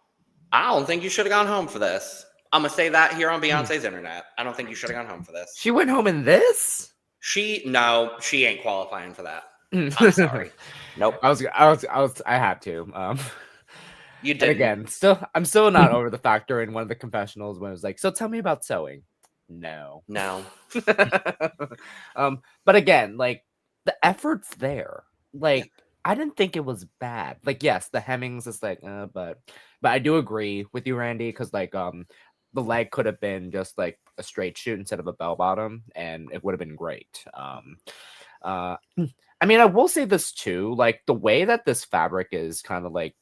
B: I don't think you should have gone home for this. I'm gonna say that here on Beyonce's internet. I don't think you should have gone home for this.
C: She went home in this?
B: She ain't qualifying for that. I'm sorry. Nope.
C: I had to.
B: You did.
C: Again, I'm still not over the factor in one of the confessionals when it was like, so tell me about sewing. No. But again, like the effort's there. Like I didn't think it was bad. Like, yes, the hemmings is like, but I do agree with you, Randy, because like the leg could have been just like a straight shoot instead of a bell bottom, and it would have been great. I mean, I will say this too, like the way that this fabric is kind of like,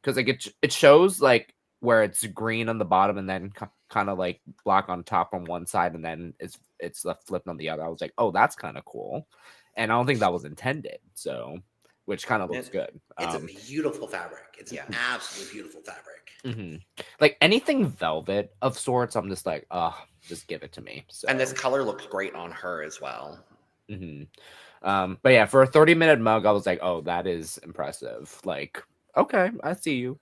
C: because like it shows like where it's green on the bottom and then kind of like black on top on one side, and then it's left flipped on the other. I was like, oh, that's kind of cool, and I don't think that was intended. So, which kind of looks good.
D: It's a beautiful fabric. It's an absolutely beautiful fabric.
C: Mm-hmm. Like anything velvet of sorts, I'm just like, oh, just give it to me. So.
B: And this color looks great on her as well.
C: Mm-hmm. But yeah, for a 30-minute mug, I was like, oh, that is impressive. Like, okay, I see you.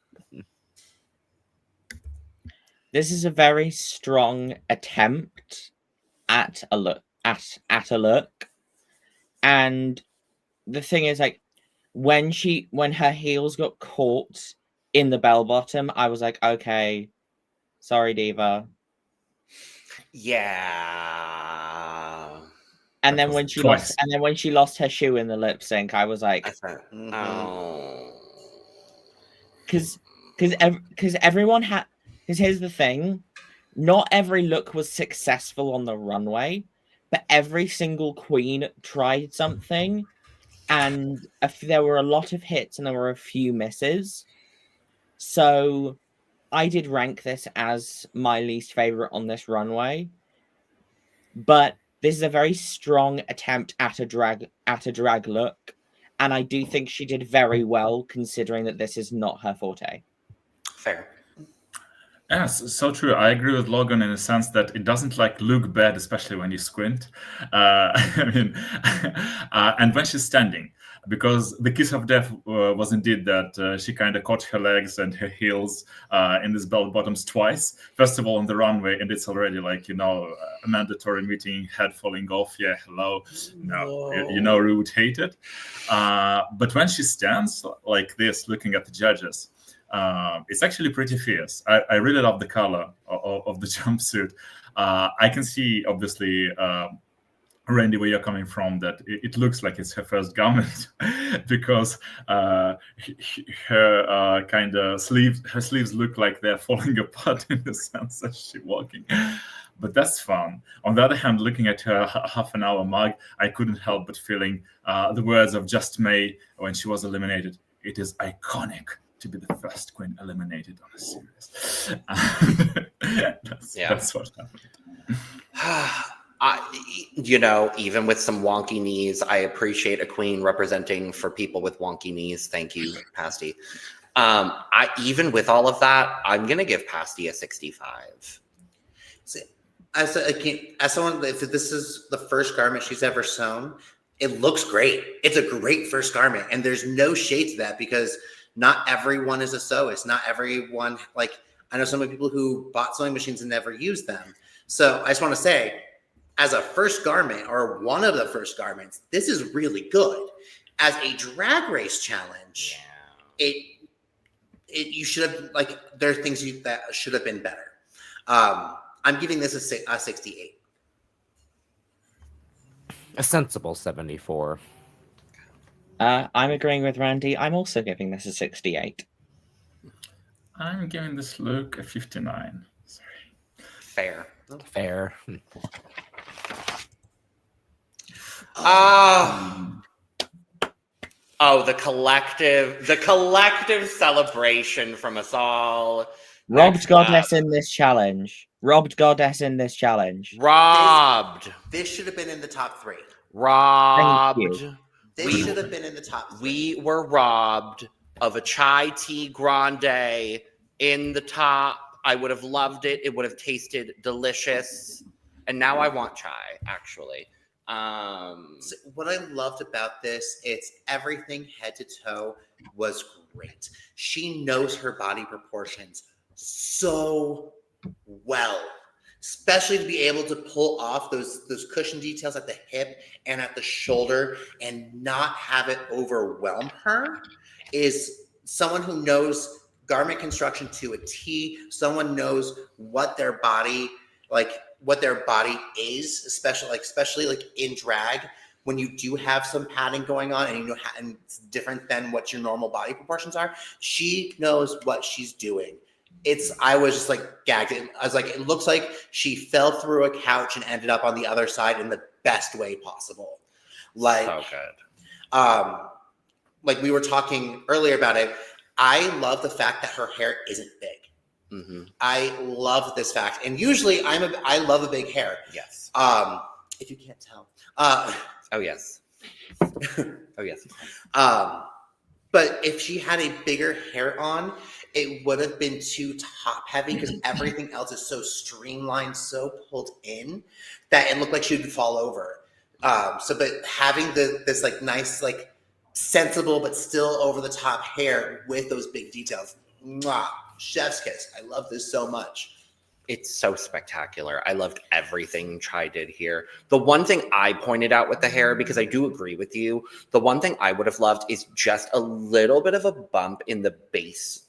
E: This is a very strong attempt at a look. And the thing is, like, when her heels got caught in the bell bottom, I was like, okay, sorry, Diva.
B: Yeah.
E: And then when she lost her shoe in the lip sync, I was like,
B: oh.
E: Because everyone had. Because here's the thing, not every look was successful on the runway, but every single queen tried something, and there were a lot of hits and there were a few misses. So I did rank this as my least favorite on this runway, but this is a very strong attempt at a drag look, and I do think she did very well considering that this is not her forte.
B: Fair.
F: Yes, so true. I agree with Logan in the sense that it doesn't like look bad, especially when you squint. And when she's standing, because the kiss of death was indeed that she kind of caught her legs and her heels in these bell bottoms twice. First of all, on the runway, and it's already like, a mandatory meeting, head falling off. Yeah, hello. No, Ru would hate it. But when she stands like this, looking at the judges, it's actually pretty fierce. I really love the color of the jumpsuit. I can see, obviously, Randy, where you're coming from, that it looks like it's her first garment because her kind of sleeves look like they're falling apart in the sense that she's walking. But that's fun. On the other hand, looking at her half an hour mug, I couldn't help but feeling the words of Just May when she was eliminated. It is iconic to be the first queen eliminated on a series. That's what happened.
B: Even with some wonky knees, I appreciate a queen representing for people with wonky knees. Thank you, Pasty. Even with all of that, I'm going to give Pasty a 65.
D: as someone, if this is the first garment she's ever sewn, it looks great. It's a great first garment, and there's no shade to that because not everyone is a sewist. Not everyone, like, I know some of people who bought sewing machines and never used them. So I just want to say, as a first garment or one of the first garments, this is really good. As a Drag Race challenge, you should have, like, there are things that should have been better. I'm giving this a 68.
C: A sensible 74.
E: I'm agreeing with Randy. I'm also giving this a 68.
F: I'm giving this look a 59. Sorry.
B: Fair. The collective celebration from us all.
E: Robbed Goddess in this challenge.
B: Robbed.
D: This should have been in the top 3.
B: Robbed.
D: This should have been in the top 3.
B: We were robbed of a chai tea grande in the top. I would have loved it. It would have tasted delicious. And now I want chai, actually.
D: So what I loved about this, it's everything head to toe was great. She knows her body proportions so well, especially to be able to pull off those cushion details at the hip and at the shoulder and not have it overwhelm her. Is someone who knows garment construction to a T. Someone knows what their body is, especially like in drag, when you do have some padding going on and and it's different than what your normal body proportions are. She knows what she's doing. I was just like gagged. I was like, it looks like she fell through a couch and ended up on the other side in the best way possible. Like,
B: so good.
D: Like we were talking earlier about it. I love the fact that her hair isn't big.
B: Mm-hmm.
D: I love this fact, and usually I love a big hair.
B: Yes.
D: If you can't tell.
B: Oh yes. Oh yes.
D: But if she had a bigger hair on, it would have been too top heavy because everything else is so streamlined, so pulled in that it looked like she would fall over. But having this like nice, like sensible but still over the top hair with those big details, mwah, chef's kiss. I love this so much.
B: It's so spectacular. I loved everything Chai did here. The one thing I pointed out with the hair, because I do agree with you, the one thing I would have loved is just a little bit of a bump in the base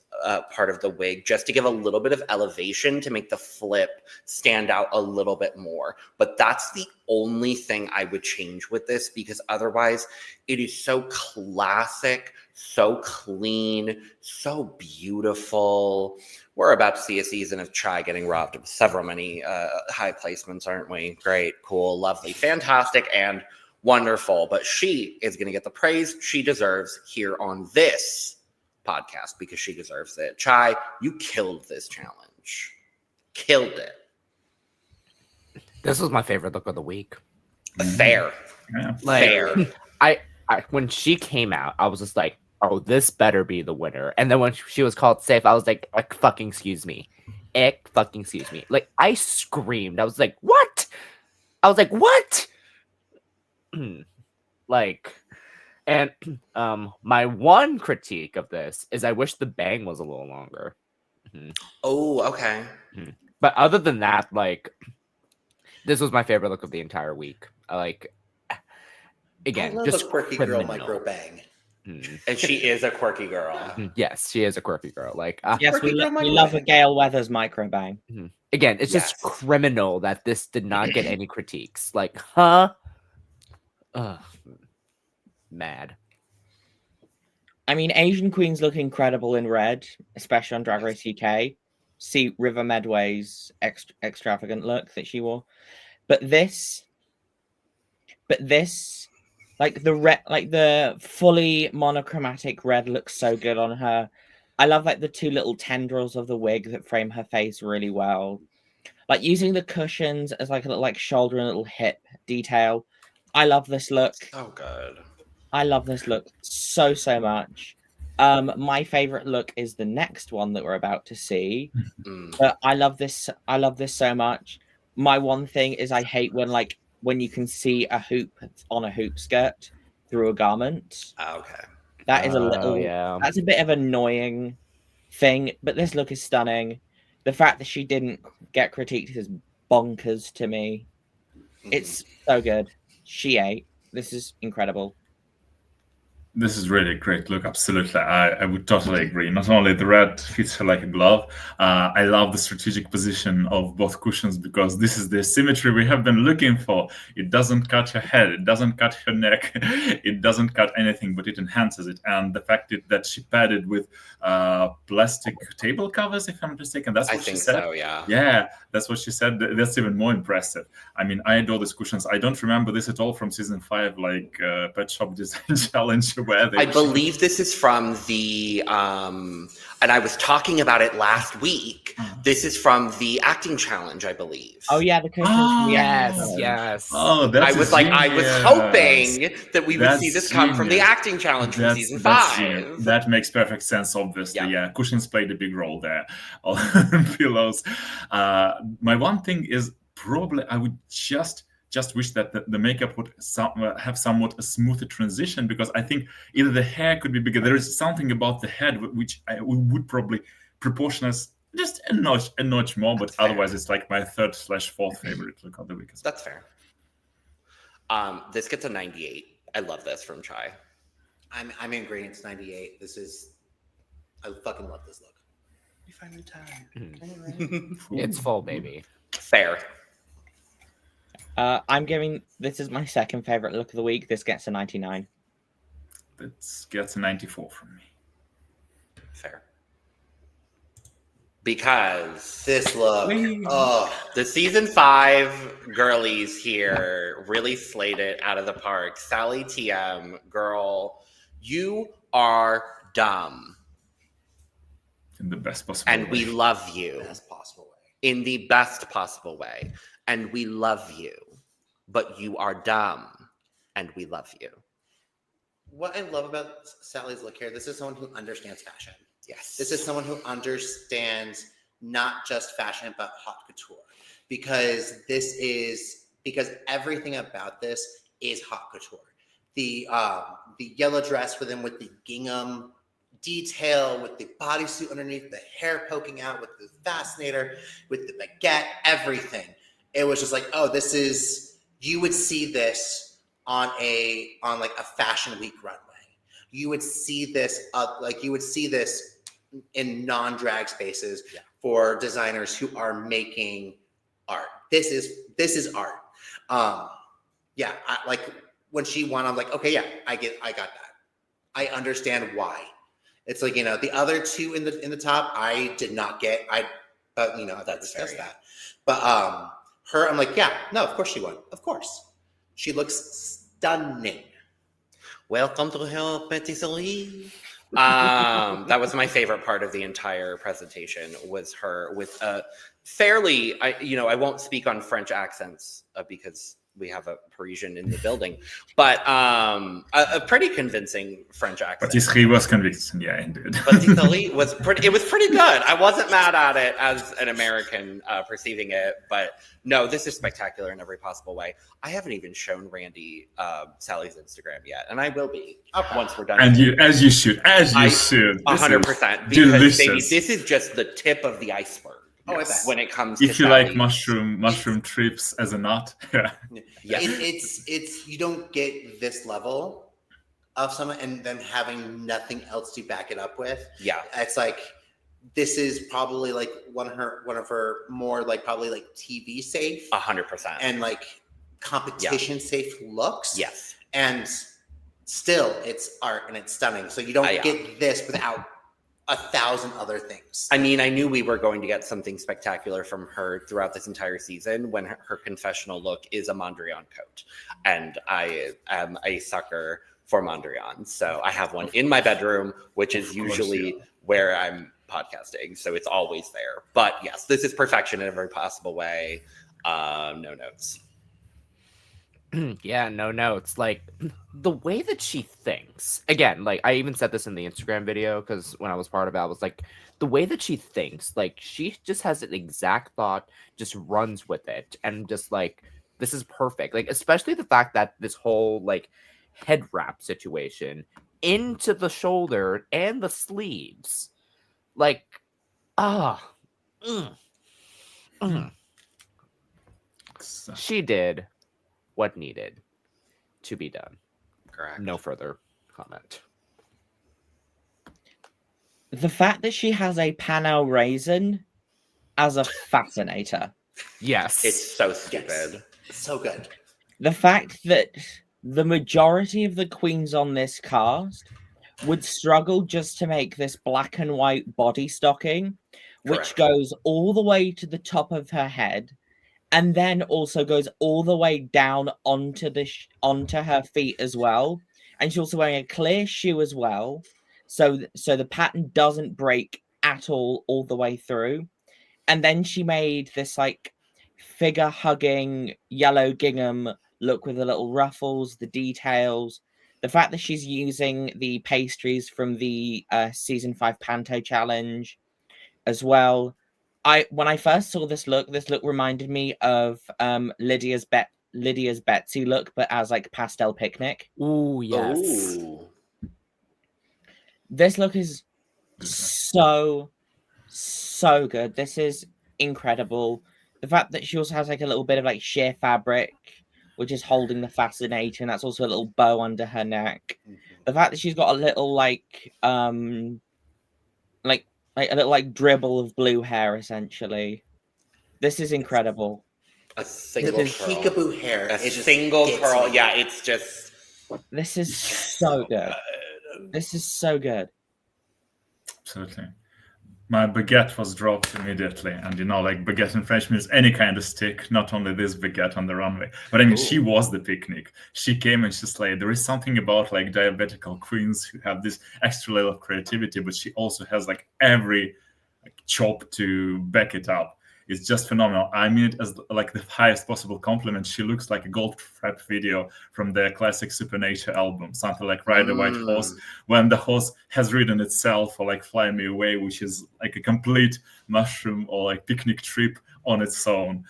B: part of the wig, just to give a little bit of elevation to make the flip stand out a little bit more. But that's the only thing I would change with this, because otherwise it is so classic, so clean, so beautiful. We're about to see a season of Chai getting robbed of many high placements, aren't we? Great, cool, lovely, fantastic, and wonderful. But she is going to get the praise she deserves here on this podcast, because she deserves it. Chai, you killed this challenge. Killed it.
C: This was my favorite look of the week.
B: Fair.
F: Yeah.
B: Fair.
C: I when she came out, I was just like, oh, this better be the winner. And then when she was called safe, I was like, fucking excuse me. Fucking excuse me. Like, I screamed. I was like, what? Like, and my one critique of this is I wish the bang was a little longer.
B: Oh, okay.
C: But other than that, like, this was my favorite look of the entire week. Like, again,
D: I love
C: just
D: a quirky
C: criminal.
D: girl micro bang.
B: And she is a quirky girl.
C: Yes, she is a quirky girl. Like,
E: Yes, we love a Gale Weathers micro bang.
C: Again, it's just criminal that this did not get any critiques. Like, huh? Mad.
E: I mean, Asian queens look incredible in red, especially on Drag Race UK. See River Medway's extravagant look that she wore, but this, like the red, like the fully monochromatic red looks so good on her. I love like the two little tendrils of the wig that frame her face really well. Like using the cushions as like a little like shoulder and little hip detail. I love this look.
B: Oh, good.
E: I love this look so much. My favorite look is the next one that we're about to see. But I love this so much. My one thing is I hate when you can see a hoop on a hoop skirt through a garment.
B: Okay.
E: That is a little,
C: yeah.
E: that's a bit of an annoying thing, but this look is stunning. The fact that she didn't get critiqued is bonkers to me. It's so good. She ate. This is incredible.
F: This is really a great look. Absolutely. I would totally agree. Not only the red fits her like a glove, I love the strategic position of both cushions because this is the symmetry we have been looking for. It doesn't cut her head. It doesn't cut her neck. It doesn't cut anything, but it enhances it. And the fact that she padded with plastic table covers, if I'm not mistaken, that's what she said.
B: So, yeah.
F: Yeah, that's what she said. That's even more impressive. I mean, I adore these cushions. I don't remember this at all from season 5, like Pet Shop Design Challenge.
B: I believe this is from the, and I was talking about it last week. This is from the acting challenge, I believe.
E: Oh yeah, the cushions.
F: Oh,
C: Yes.
F: Oh, that's
B: I was hoping that we would see this come from the
F: genius.
B: acting challenge from season
F: That's
B: 5.
F: genius. That makes perfect sense, obviously. Yeah, cushions played a big role there. Pillows. My one thing is probably I would just wish that the makeup would have somewhat a smoother transition because I think either the hair could be bigger. There is something about the head which we would probably proportion as just a notch more, but otherwise it's like my 3rd/4th favorite look of the week.
B: That's fair. This gets a 98. I love this from Chai.
D: I'm in agreement. It's 98. I fucking love this look.
B: You find the time.
C: It's full, baby.
B: Fair.
E: This is my 2nd favorite look of the week. This gets a 99.
F: This gets a 94 from me.
B: Fair. Because
D: this look,
B: the season 5 girlies here really slayed it out of the park. Sally TM, girl, you are dumb.
F: In the best possible
B: and
F: way.
B: We love you.
D: Best possible way.
B: In the best possible way. And we love you. But you are dumb. And we love you.
D: What I love about Sally's look here, this is someone who understands fashion.
B: Yes.
D: This is someone who understands not just fashion, but haute couture. Because everything about this is haute couture. The yellow dress with the gingham detail, with the bodysuit underneath, the hair poking out, with the fascinator, with the baguette, everything. It was just like, you would see this on a fashion week runway. You would see this in non-drag spaces for designers who are making art. This is art. When she won, I'm like, okay, yeah, I got that. I understand why. It's like, the other two in the top, I did not get. But that's discussed that. But her, I'm like, yeah, no, of course she won. Of course, she looks stunning.
B: Welcome to her patisserie. That was my favorite part of the entire presentation. Was her with a fairly, I won't speak on French accents because we have a Parisian in the building, but a pretty convincing French accent.
F: Patisserie was convincing, yeah, indeed.
B: Patisserie was pretty. It was pretty good. I wasn't mad at it as an American perceiving it, but no, this is spectacular in every possible way. I haven't even shown Randy Sally's Instagram yet, and I will be once we're done.
F: And as you should,
B: 100%. Because baby, this is just the tip of the iceberg.
D: Oh, I bet.
B: When it comes to
F: if you like mushroom trips as a nut,
B: yeah.
D: It's you don't get this level of someone and them having nothing else to back it up with.
B: Yeah,
D: it's like this is probably like one of her more like probably like TV safe,
B: 100%,
D: and like competition safe looks.
B: Yes,
D: and still it's art and it's stunning. So you don't get this without 1,000 other things.
B: I mean, I knew we were going to get something spectacular from her throughout this entire season when her confessional look is a Mondrian coat. And I am a sucker for Mondrian. So I have one in my bedroom, which is usually where I'm podcasting. So it's always there. But yes, this is perfection in every possible way. No notes.
C: Yeah, no notes. Like the way that she thinks. Again, like I even said this in the Instagram video because when I was part of it, I was like, the way that she thinks, like she just has an exact thought, just runs with it, and just like this is perfect. Like especially the fact that this whole like head wrap situation into the shoulder and the sleeves, like mm, mm. She did what needed to be done.
B: Correct.
C: No further comment.
E: The fact that she has a panel raisin as a fascinator.
C: Yes.
B: It's so stupid.
D: Yes. So good.
E: The fact that the majority of the queens on this cast would struggle just to make this black and white body stocking, which
B: Correct.
E: goes all the way to the top of her head, and then also goes all the way down onto onto her feet as well. And she's also wearing a clear shoe as well, so the pattern doesn't break at all the way through. And then she made this like figure hugging yellow gingham look with the little ruffles, the details, the fact that she's using the pastries from the season 5 Panto challenge as well. When I first saw this look reminded me of Lydia's Betsy look, but as like pastel picnic.
C: Ooh, yes.
B: Ooh.
E: This look is so good. This is incredible. The fact that she also has like a little bit of like sheer fabric, which is holding the fascinator, and that's also a little bow under her neck. The fact that she's got a little like a little like dribble of blue hair, essentially. This is incredible.
B: A single
D: The
B: curl.
D: peekaboo hair.
B: A
D: it just
B: single
D: gets
B: curl.
D: me.
B: Yeah, it's just.
E: This is so good. This is so good.
F: Absolutely. My baguette was dropped immediately. And like baguette in French means any kind of stick, not only this baguette on the runway. But I mean, she was the picnic. She came and she slayed. There is something about like diabetical queens who have this extra level of creativity, but she also has like every chop to back it up. It's just phenomenal. I mean it as like the highest possible compliment. She looks like a gold rap video from the classic Supernature album, something like Ride the White Horse, when the horse has ridden itself, or like Fly Me Away, which is like a complete mushroom or like picnic trip on its own.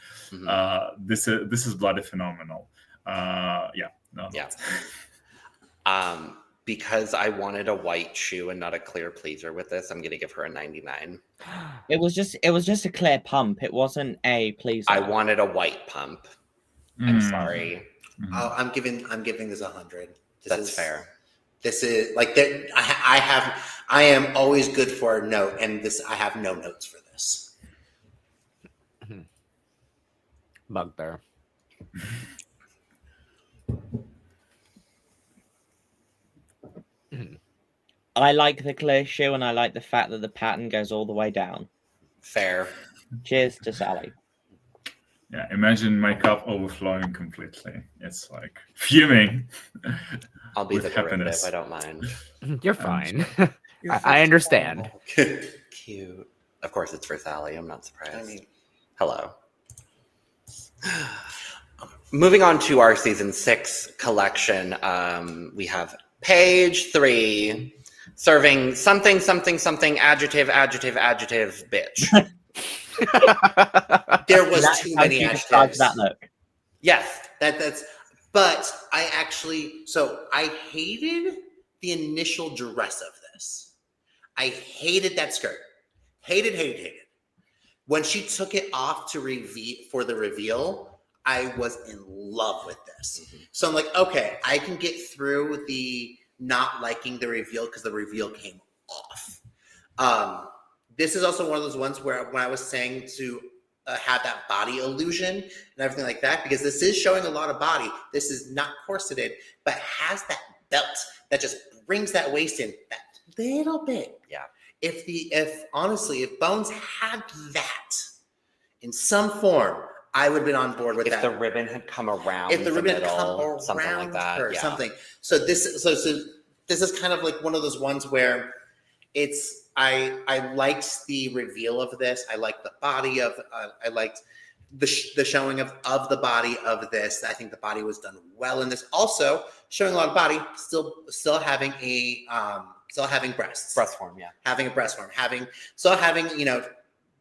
F: This is bloody phenomenal.
B: Because I wanted a white shoe and not a clear pleaser with this, I'm gonna give her a 99.
E: It was just a clear pump. It wasn't a pleaser.
B: I wanted a white pump. I'm sorry.
D: Oh, I'm giving this 100.
B: That's fair.
D: This is like that. I am always good for a note, and this I have no notes for this.
C: Bugbear.
E: I like the clear shoe, and I like the fact that the pattern goes all the way down.
B: Fair.
E: Cheers to Sally.
F: Yeah, imagine my cup overflowing completely. It's like fuming.
B: I'll be
F: with
B: the
F: happiness.
B: derivative. I don't mind.
C: You're fine. I understand.
B: Cute. Of course, it's for Sally. I'm not surprised.
D: I mean,
B: hello. Moving on to our season 6 collection, we have Paige Three serving something, adjective, bitch.
D: there was too many adjectives.
E: That look.
D: Yes, that's. But I hated the initial dress of this. I hated that skirt. Hated. When she took it off to for the reveal, I was in love with this. So I'm like, okay, I can get through the not liking the reveal because the reveal came off. This is also one of those ones where when I was saying to have that body illusion and everything like that, because this is showing a lot of body. This is not corseted, but has that belt that just brings that waist in that little bit.
B: Yeah.
D: If Bones had that in some form, I would have been on board with that.
B: If the ribbon had come around, something like that,
D: or something. So this is kind of like one of those ones where I liked the reveal of this. I liked the body of. I liked the showing of the body of this. I think the body was done well in this. Also, showing a lot of body, still having a still having breasts.
B: Breast form, yeah.
D: Having a breast form, having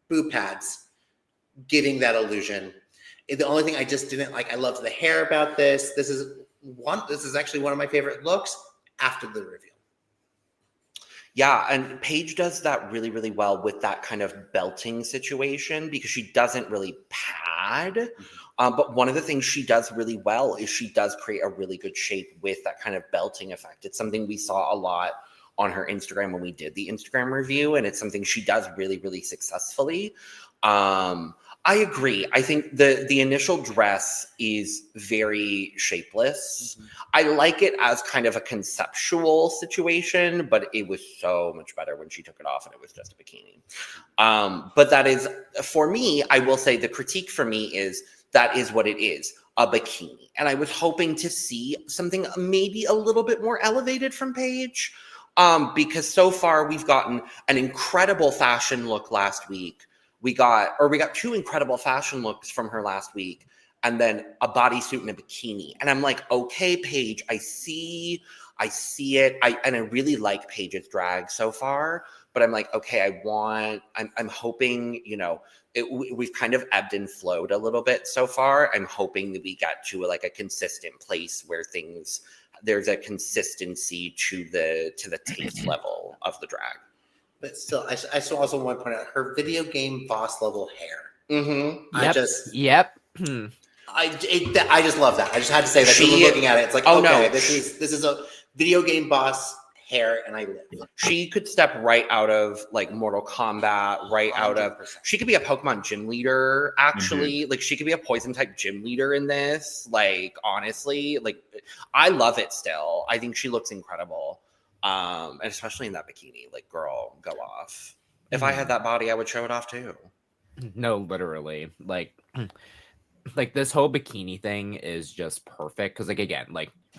D: boob pads, giving that illusion. The only thing I just didn't like, I loved the hair about this. This is actually one of my favorite looks after the reveal.
B: Yeah, and Paige does that really, really well with that kind of belting situation because she doesn't really pad.
D: Mm-hmm.
B: But one of the things she does really well is she does create a really good shape with that kind of belting effect. It's something we saw a lot on her Instagram when we did the Instagram review, and it's something she does really, really successfully. I agree. I think the initial dress is very shapeless.
D: Mm-hmm.
B: I like it as kind of a conceptual situation, but it was so much better when she took it off and it was just a bikini. But that is, for me, I will say the critique for me is that is what it is, a bikini. And I was hoping to see something maybe a little bit more elevated from Paige, because so far we've gotten an incredible fashion look last week. We got 2 incredible fashion looks from her last week, and then a bodysuit and a bikini. And I'm like, okay, Paige, I see it. I really like Paige's drag so far, but I'm like, okay, I'm hoping, we've kind of ebbed and flowed a little bit so far. I'm hoping that we get to a consistent place where there's a consistency to the taste level of the drag.
D: But still, I still also want to point out her video game boss level hair.
B: Mm-hmm.
C: Yep.
D: I just love that. I just had to say that. People looking at it, it's like, this is a video game boss hair, and I live.
B: She could step right out of Mortal Kombat, right 100%. Out of. She could be a Pokemon gym leader. Actually, she could be a poison type gym leader in this. Honestly, I love it. Still, I think she looks incredible. And especially in that bikini, girl, go off. If I had that body, I would show it off too.
C: No, literally. This whole bikini thing is just perfect. Cause again,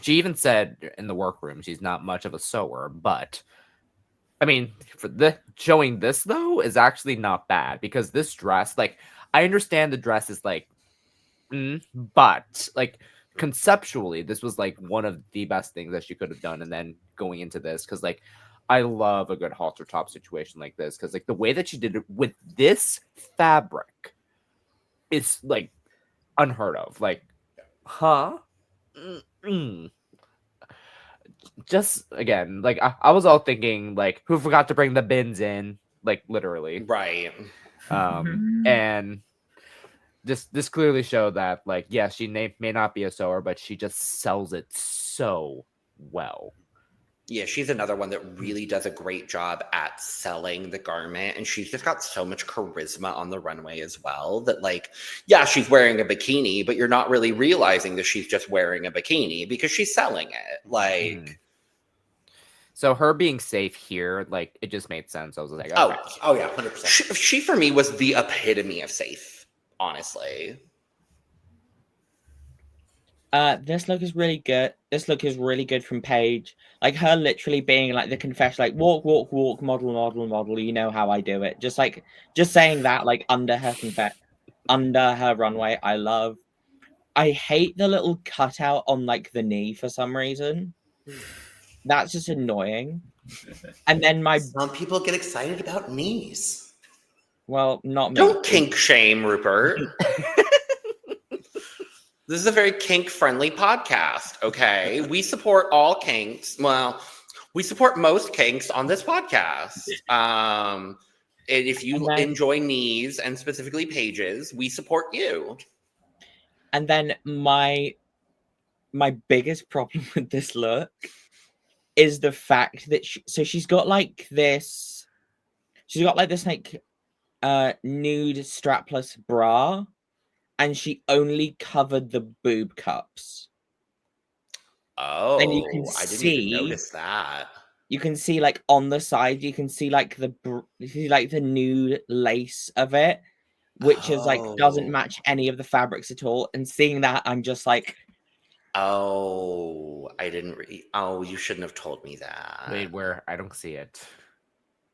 C: she even said in the workroom, she's not much of a sewer, but I mean, for showing this though is actually not bad because this dress, I understand the dress is but conceptually, this was one of the best things that she could have done. And then going into this, because I love a good halter top situation like this, because the way that she did it with this fabric is unheard of. Huh? Just again, I was all thinking who forgot to bring the bins in, literally,
B: right?
C: And this clearly showed that yes, she may not be a sewer, but she just sells it so well.
B: Yeah, she's another one that really does a great job at selling the garment, and she's just got so much charisma on the runway as well that she's wearing a bikini, but you're not really realizing that she's just wearing a bikini because she's selling it.
C: So her being safe here, it just made sense. I was like,
D: okay. Oh yeah, 100%.
B: She for me was the epitome of safe. Honestly,
E: this look is really good. This look is really good from Paige. Her literally being the confession, walk, model. You know how I do it. Just saying that under her runway. I hate the little cutout on the knee for some reason. That's just annoying. And then
D: some people get excited about knees.
E: Well, not me.
B: Don't kink shame, RuPert. This is a very kink-friendly podcast, okay? We support all kinks. Well, we support most kinks on this podcast. And if you enjoy knees and specifically Paige's, we support you.
E: And then my biggest problem with this look is the fact that she's got this nude strapless bra, and she only covered the boob cups.
B: Oh,
E: and you can
B: I didn't even notice that.
E: You can see on the side, you can see the nude lace of it, which is doesn't match any of the fabrics at all. And seeing that, I'm just
B: oh, I didn't. Oh, you shouldn't have told me that.
C: Wait, where? I don't see it.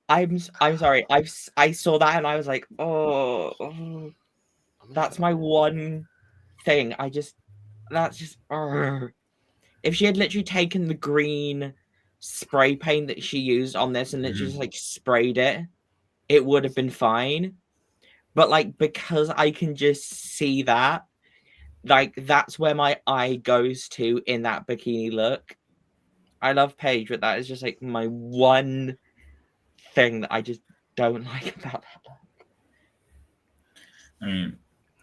E: I'm sorry. I saw that and I was like, oh.
B: Oh
E: That's my one thing. If she had literally taken the green spray paint that she used on this and literally just like sprayed it, it would have been fine. But like, because I can just see that, like, that's where my eye goes to in that bikini look. I love Paige, but that is just like my one thing that I just don't like about that look.
F: I mean,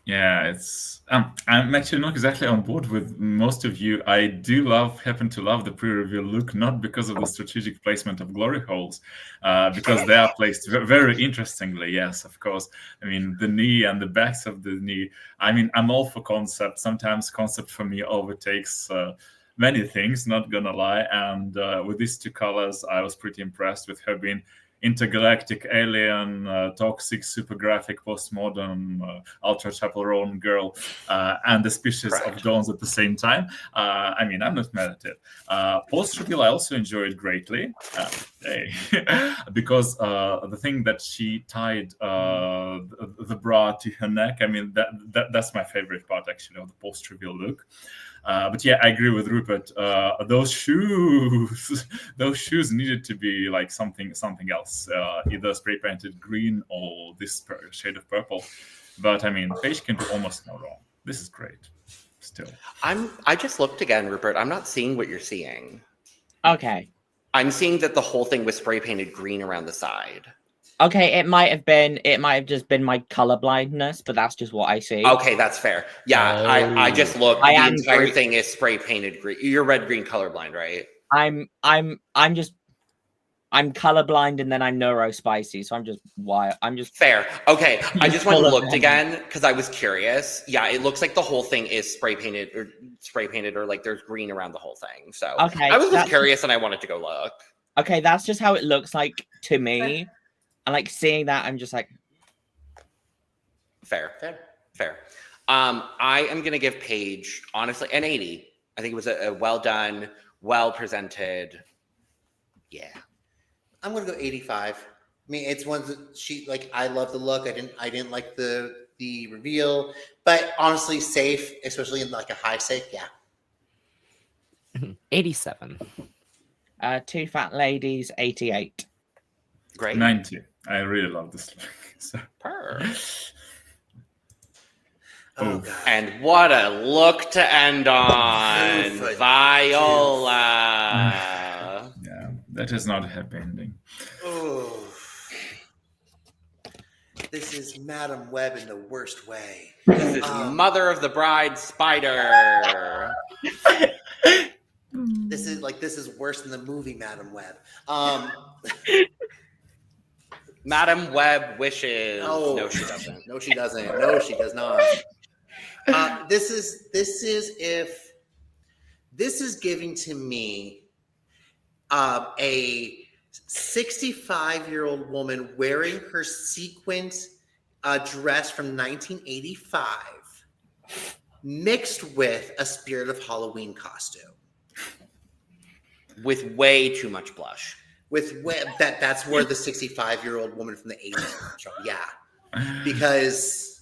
F: yeah, it's I'm actually not exactly on board with most of you. I do happen to love the pre-reveal look, not because of the strategic placement of glory holes, because they are placed very interestingly. Yes, of course. I mean, the knee and the backs of the knee. I mean, I'm all for concept. Sometimes concept for me overtakes many things, not gonna lie. And with these two colors, I was pretty impressed with her being intergalactic alien, toxic, super graphic, postmodern, ultra chaperone girl, and the species of dawns at the same time. I mean, I'm not mad at it. Post-reveal, I also enjoyed greatly, because the thing that she tied the bra to her neck, I mean, that's my favorite part, actually, of the post-reveal look. But yeah, I agree with RuPert. Those shoes needed to be like something else, either spray painted green or this shade of purple. But I mean, Paige can do almost no wrong. This is great. Still,
B: I just looked again, RuPert. I'm not seeing what you're seeing.
E: Okay.
B: I'm seeing that the whole thing was spray painted green around the side.
E: Okay, it might have just been my color blindness, but that's just what I see.
B: Okay, that's fair. Yeah, I just looked. The entire thing is spray painted green. You're red-green colorblind, right?
E: I'm colorblind and then I'm neurospicy, so I'm just
B: fair. Okay, I just went and looked again because I was curious. Yeah, it looks like the whole thing is spray painted or like there's green around the whole thing. So
E: okay,
B: I was just curious and I wanted to go look.
E: Okay, that's just how it looks like to me. And like seeing that, I'm just like,
B: fair. I am gonna give Paige honestly an 80. I think it was a well done, well presented. Yeah,
D: I'm gonna go 85. I mean, it's one that she like. I love the look. I didn't like the reveal, but honestly, safe, especially in like a high safe. Yeah.
C: 87.
E: Two fat ladies, 88.
B: Great.
F: 90. I really love this look. So.
D: Oh,
B: and what a look to end on. Viola.
F: Yeah, that is not a happy ending.
D: Oh. This is Madam Web in the worst way.
B: This is Mother of the Bride Spider.
D: This is worse than the movie Madam Web.
B: Madam Web wishes.
D: Oh,
B: no, she doesn't.
D: No, she doesn't. No, she does not. This is giving to me a 65-year-old woman wearing her sequined dress from 1985 mixed with a Spirit of Halloween costume.
B: With way too much blush.
D: That's where the 65-year-old woman from the 80s comes from. Yeah. Because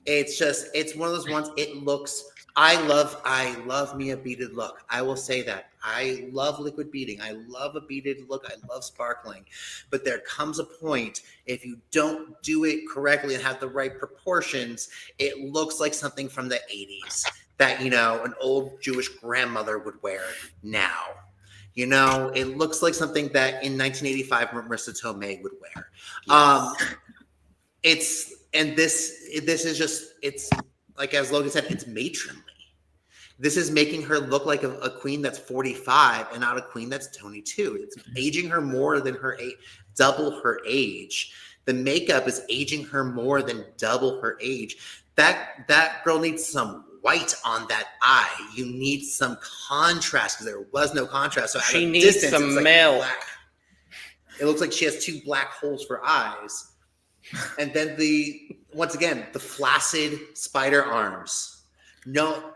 D: it's one of those ones, it looks, I love me a beaded look. I will say that. I love liquid beading. I love a beaded look. I love sparkling. But there comes a point, if you don't do it correctly and have the right proportions, it looks like something from the 80s that, an old Jewish grandmother would wear now. It looks like something that in 1985 Marissa Tomei would wear. Yes. This is just, it's like, as Logan said, it's matronly. This is making her look like a queen that's 45 and not a queen that's 22. It's aging her more than her age, double her age. The makeup is aging her more than double her age. That girl needs some white on that eye. You need some contrast because there was no contrast. So
B: she needs some milk.
D: It looks like she has two black holes for eyes. And then once again, the flaccid spider arms. No,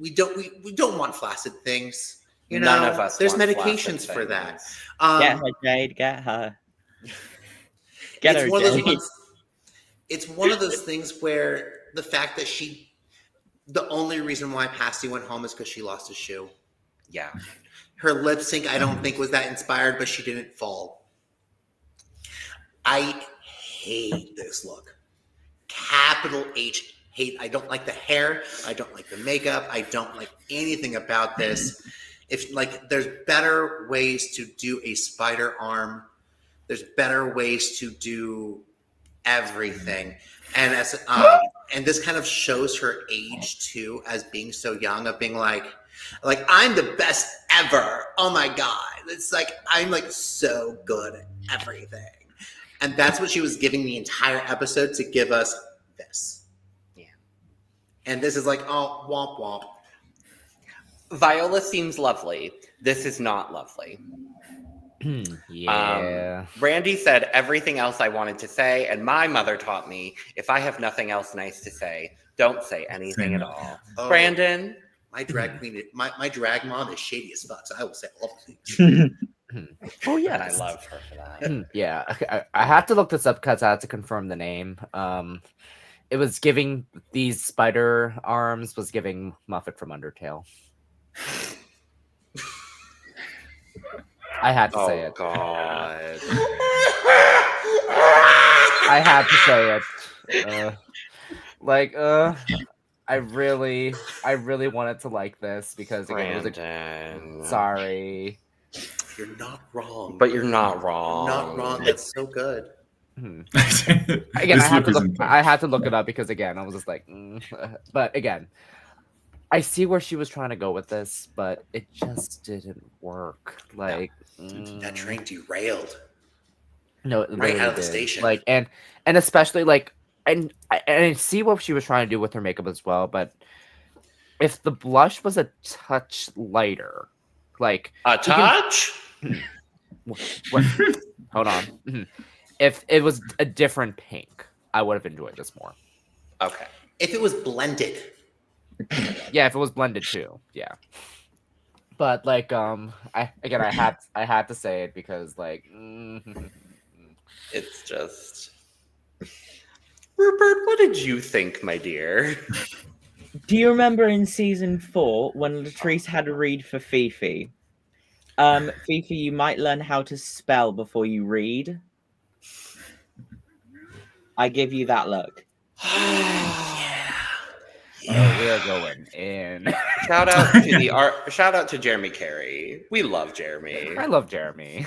D: we don't want flaccid things.
B: None of us.
D: There's medications for that.
E: Get her, Jade. Get her. Get her, Jade.
D: it's one of those things where the fact that the only reason why Pasty went home is because she lost a shoe.
B: Yeah.
D: Her lip sync, I don't think was that inspired, but she didn't fall. I hate this look. Capital H, hate. I don't like the hair. I don't like the makeup. I don't like anything about this. There's better ways to do a spider arm. There's better ways to do everything. And and this kind of shows her age too, as being so young, of being like I'm the best ever. Oh my God. It's like, I'm like so good at everything. And that's what she was giving the entire episode to give us this.
B: Yeah.
D: And this is like, oh, womp womp.
B: Viola seems lovely. This is not lovely.
C: Yeah.
B: Randy said everything else I wanted to say, and my mother taught me, if I have nothing else nice to say, don't say anything at all.
D: Oh,
B: Brandon?
D: My drag queen, my drag mom is shady as fuck, so I will say all the things.
C: Oh, yeah.
B: And I love her for that.
C: Yeah. I have to look this up because I have to confirm the name. It was giving these spider arms was giving Muffet from Undertale. I had to say it.
B: Oh, God.
C: I had to say it. I really wanted to like this because again, it was sorry.
D: You're not wrong.
B: But you're not wrong.
D: You're not wrong. That's so good.
C: Again, I had to look it up because again, I was just like, but again, I see where she was trying to go with this, but it just didn't work.
D: That train derailed.
C: No, it
D: right
C: really
D: out of the
C: did.
D: station.
C: And especially and I see what she was trying to do with her makeup as well, but if the blush was a touch lighter,
B: a touch.
C: Hold on. If it was a different pink, I would have enjoyed this more.
B: Okay.
D: If it was blended.
C: Yeah, if it was blended too. Yeah. But I had to say it because
B: it's just RuPert, what did you think, my dear?
E: Do you remember in season 4 when Latrice had a read for Fifi? Fifi, you might learn how to spell before you read. I give you that look.
C: Oh, we are going in.
B: Shout out to Jeremy Carey. We love Jeremy.
C: I love Jeremy.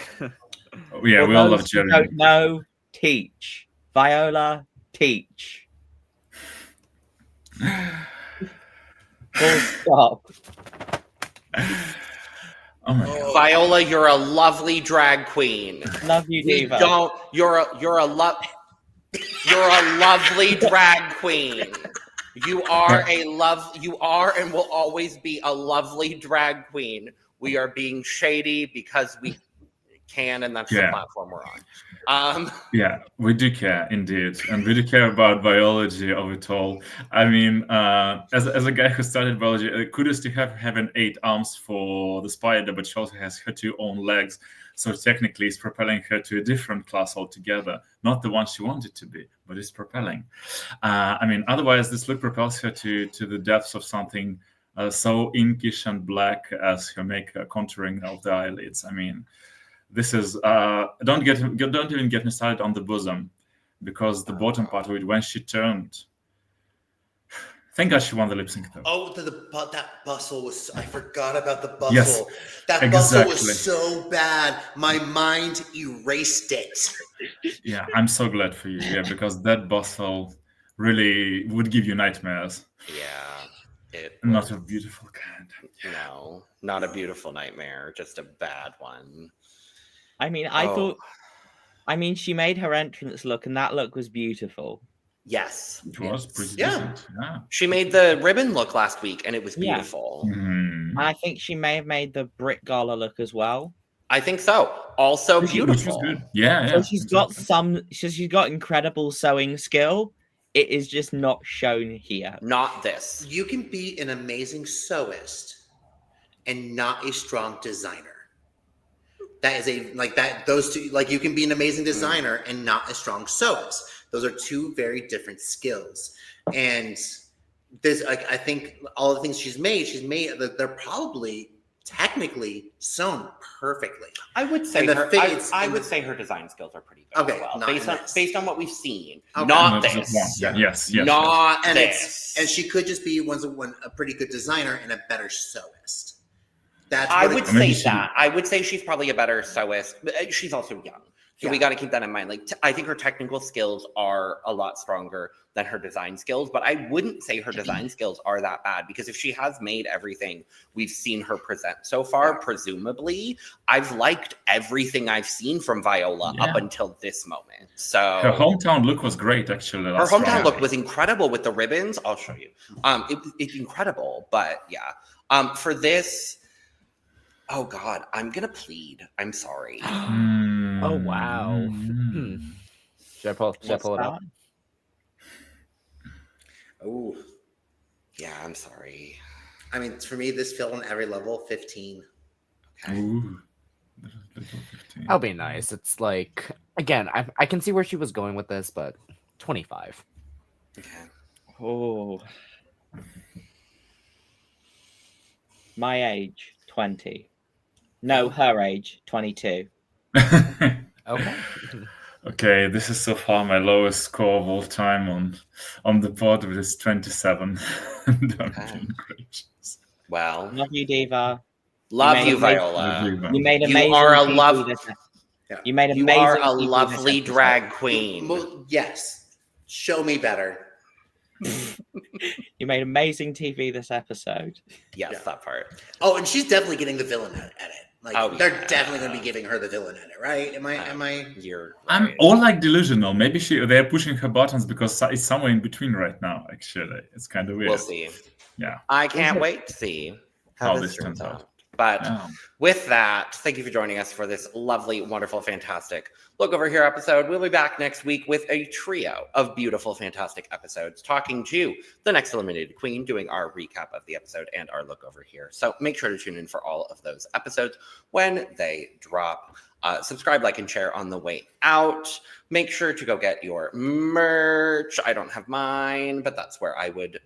F: Yeah, we all love Jeremy.
E: Don't know, teach. Viola, teach. Full stop.
F: Oh my God.
B: Viola, you're a lovely drag queen.
E: Love you, Diva.
B: You're a lovely drag queen. You are and will always be a lovely drag queen. We are being shady because we can, and that's the platform we're on.
F: Yeah, we do care indeed, and we do care about biology of it all. I mean, as a guy who studied biology, kudos to having 8 arms for the spider, but she also has her 2 own legs. So technically, it's propelling her to a different class altogether, not the one she wanted to be, but it's propelling. I mean, otherwise, this look propels her to the depths of something so inkish and black as her makeup contouring of the eyelids. I mean, this is don't even get me started on the bosom, because the bottom part of it, when she turned. Thank God she won the lip sync though.
D: Oh, that bustle was. I forgot about the bustle.
F: Yes,
D: that bustle was so bad. My mind erased it.
F: Yeah, I'm so glad for you. Yeah, because that bustle really would give you nightmares.
B: Yeah,
F: not a beautiful kind.
B: No, not a beautiful nightmare, just a bad one.
E: I mean, she made her entrance look, and that look was beautiful.
B: Yes.
F: It was pretty decent. Yeah.
B: She made the ribbon look last week, and it was beautiful.
F: Yeah.
E: And I think she may have made the Brit Gala look as well.
B: I think so. Also beautiful.
F: Which was good. Yeah.
E: So she's got incredible sewing skill. It is just not shown here.
B: Not this.
D: You can be an amazing sewist and not a strong designer. That is those two, you can be an amazing designer and not a strong sewist. Those are two very different skills. And this, like, I think all the things she's made, they're probably technically sewn perfectly.
B: I would say I would say her design skills are pretty good as well, based on what we've seen.
D: Okay.
B: Not this.
F: Yes.
B: Not
D: and
B: this.
D: And she could just be a pretty good designer and a better sewist.
B: I would say that. I would say she's probably a better sewist, but she's also young. So we got to keep that in mind. Like, I think her technical skills are a lot stronger than her design skills, but I wouldn't say her design skills are that bad, because if she has made everything we've seen her present so far, presumably, I've liked everything I've seen from Viola up until this moment. So
F: her hometown look was great, actually.
B: Her hometown look was incredible with the ribbons. I'll show you. It's incredible, but yeah. For this, oh God, I'm gonna plead. I'm sorry.
C: Oh wow. Should I pull it up?
B: Oh, yeah. I'm sorry.
D: I mean, for me, this fell on every level 15.
B: Okay.
F: Ooh.
C: I'll be nice. It's like, again, I can see where she was going with this, but 25.
B: Okay.
E: Oh. My age, 20. No, her age, 22.
C: Okay.
F: Okay, this is so far my lowest score of all time on the board, with this 27.
B: Well,
E: love you, Diva.
B: Love you, Viola.
E: You made amazing.
B: You are a
E: You made amazing.
B: You are a lovely drag queen.
D: Yes. Show me better.
E: You made amazing TV this episode.
B: Yes, that part.
D: Oh, and she's definitely getting the villain edit. Like, they're definitely going to be giving her the villain edit, right? Am I?
B: You're right.
F: I'm all like delusional. Maybe they're pushing her buttons because it's somewhere in between right now. Actually, it's kind of weird.
B: We'll see.
F: Yeah,
B: I can't wait to see how this turns out. But with that, thank you for joining us for this lovely, wonderful, fantastic Look Over Here episode. We'll be back next week with a trio of beautiful, fantastic episodes, talking to the next eliminated queen, doing our recap of the episode and our Look Over Here. So make sure to tune in for all of those episodes when they drop. Subscribe, like, and share on the way out. Make sure to go get your merch. I don't have mine, but that's where I would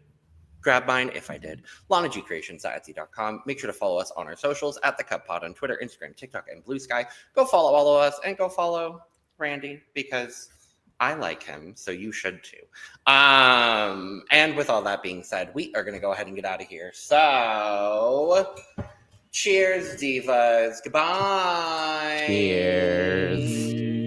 B: grab mine if I did. LanaGCreations.etsy.com. Make sure to follow us on our socials at The Cup Pod on Twitter, Instagram, TikTok, and Blue Sky. Go follow all of us and go follow Randy, because I like him, so you should too. And with all that being said, we are going to go ahead and get out of here. So, cheers, divas. Goodbye.
C: Cheers.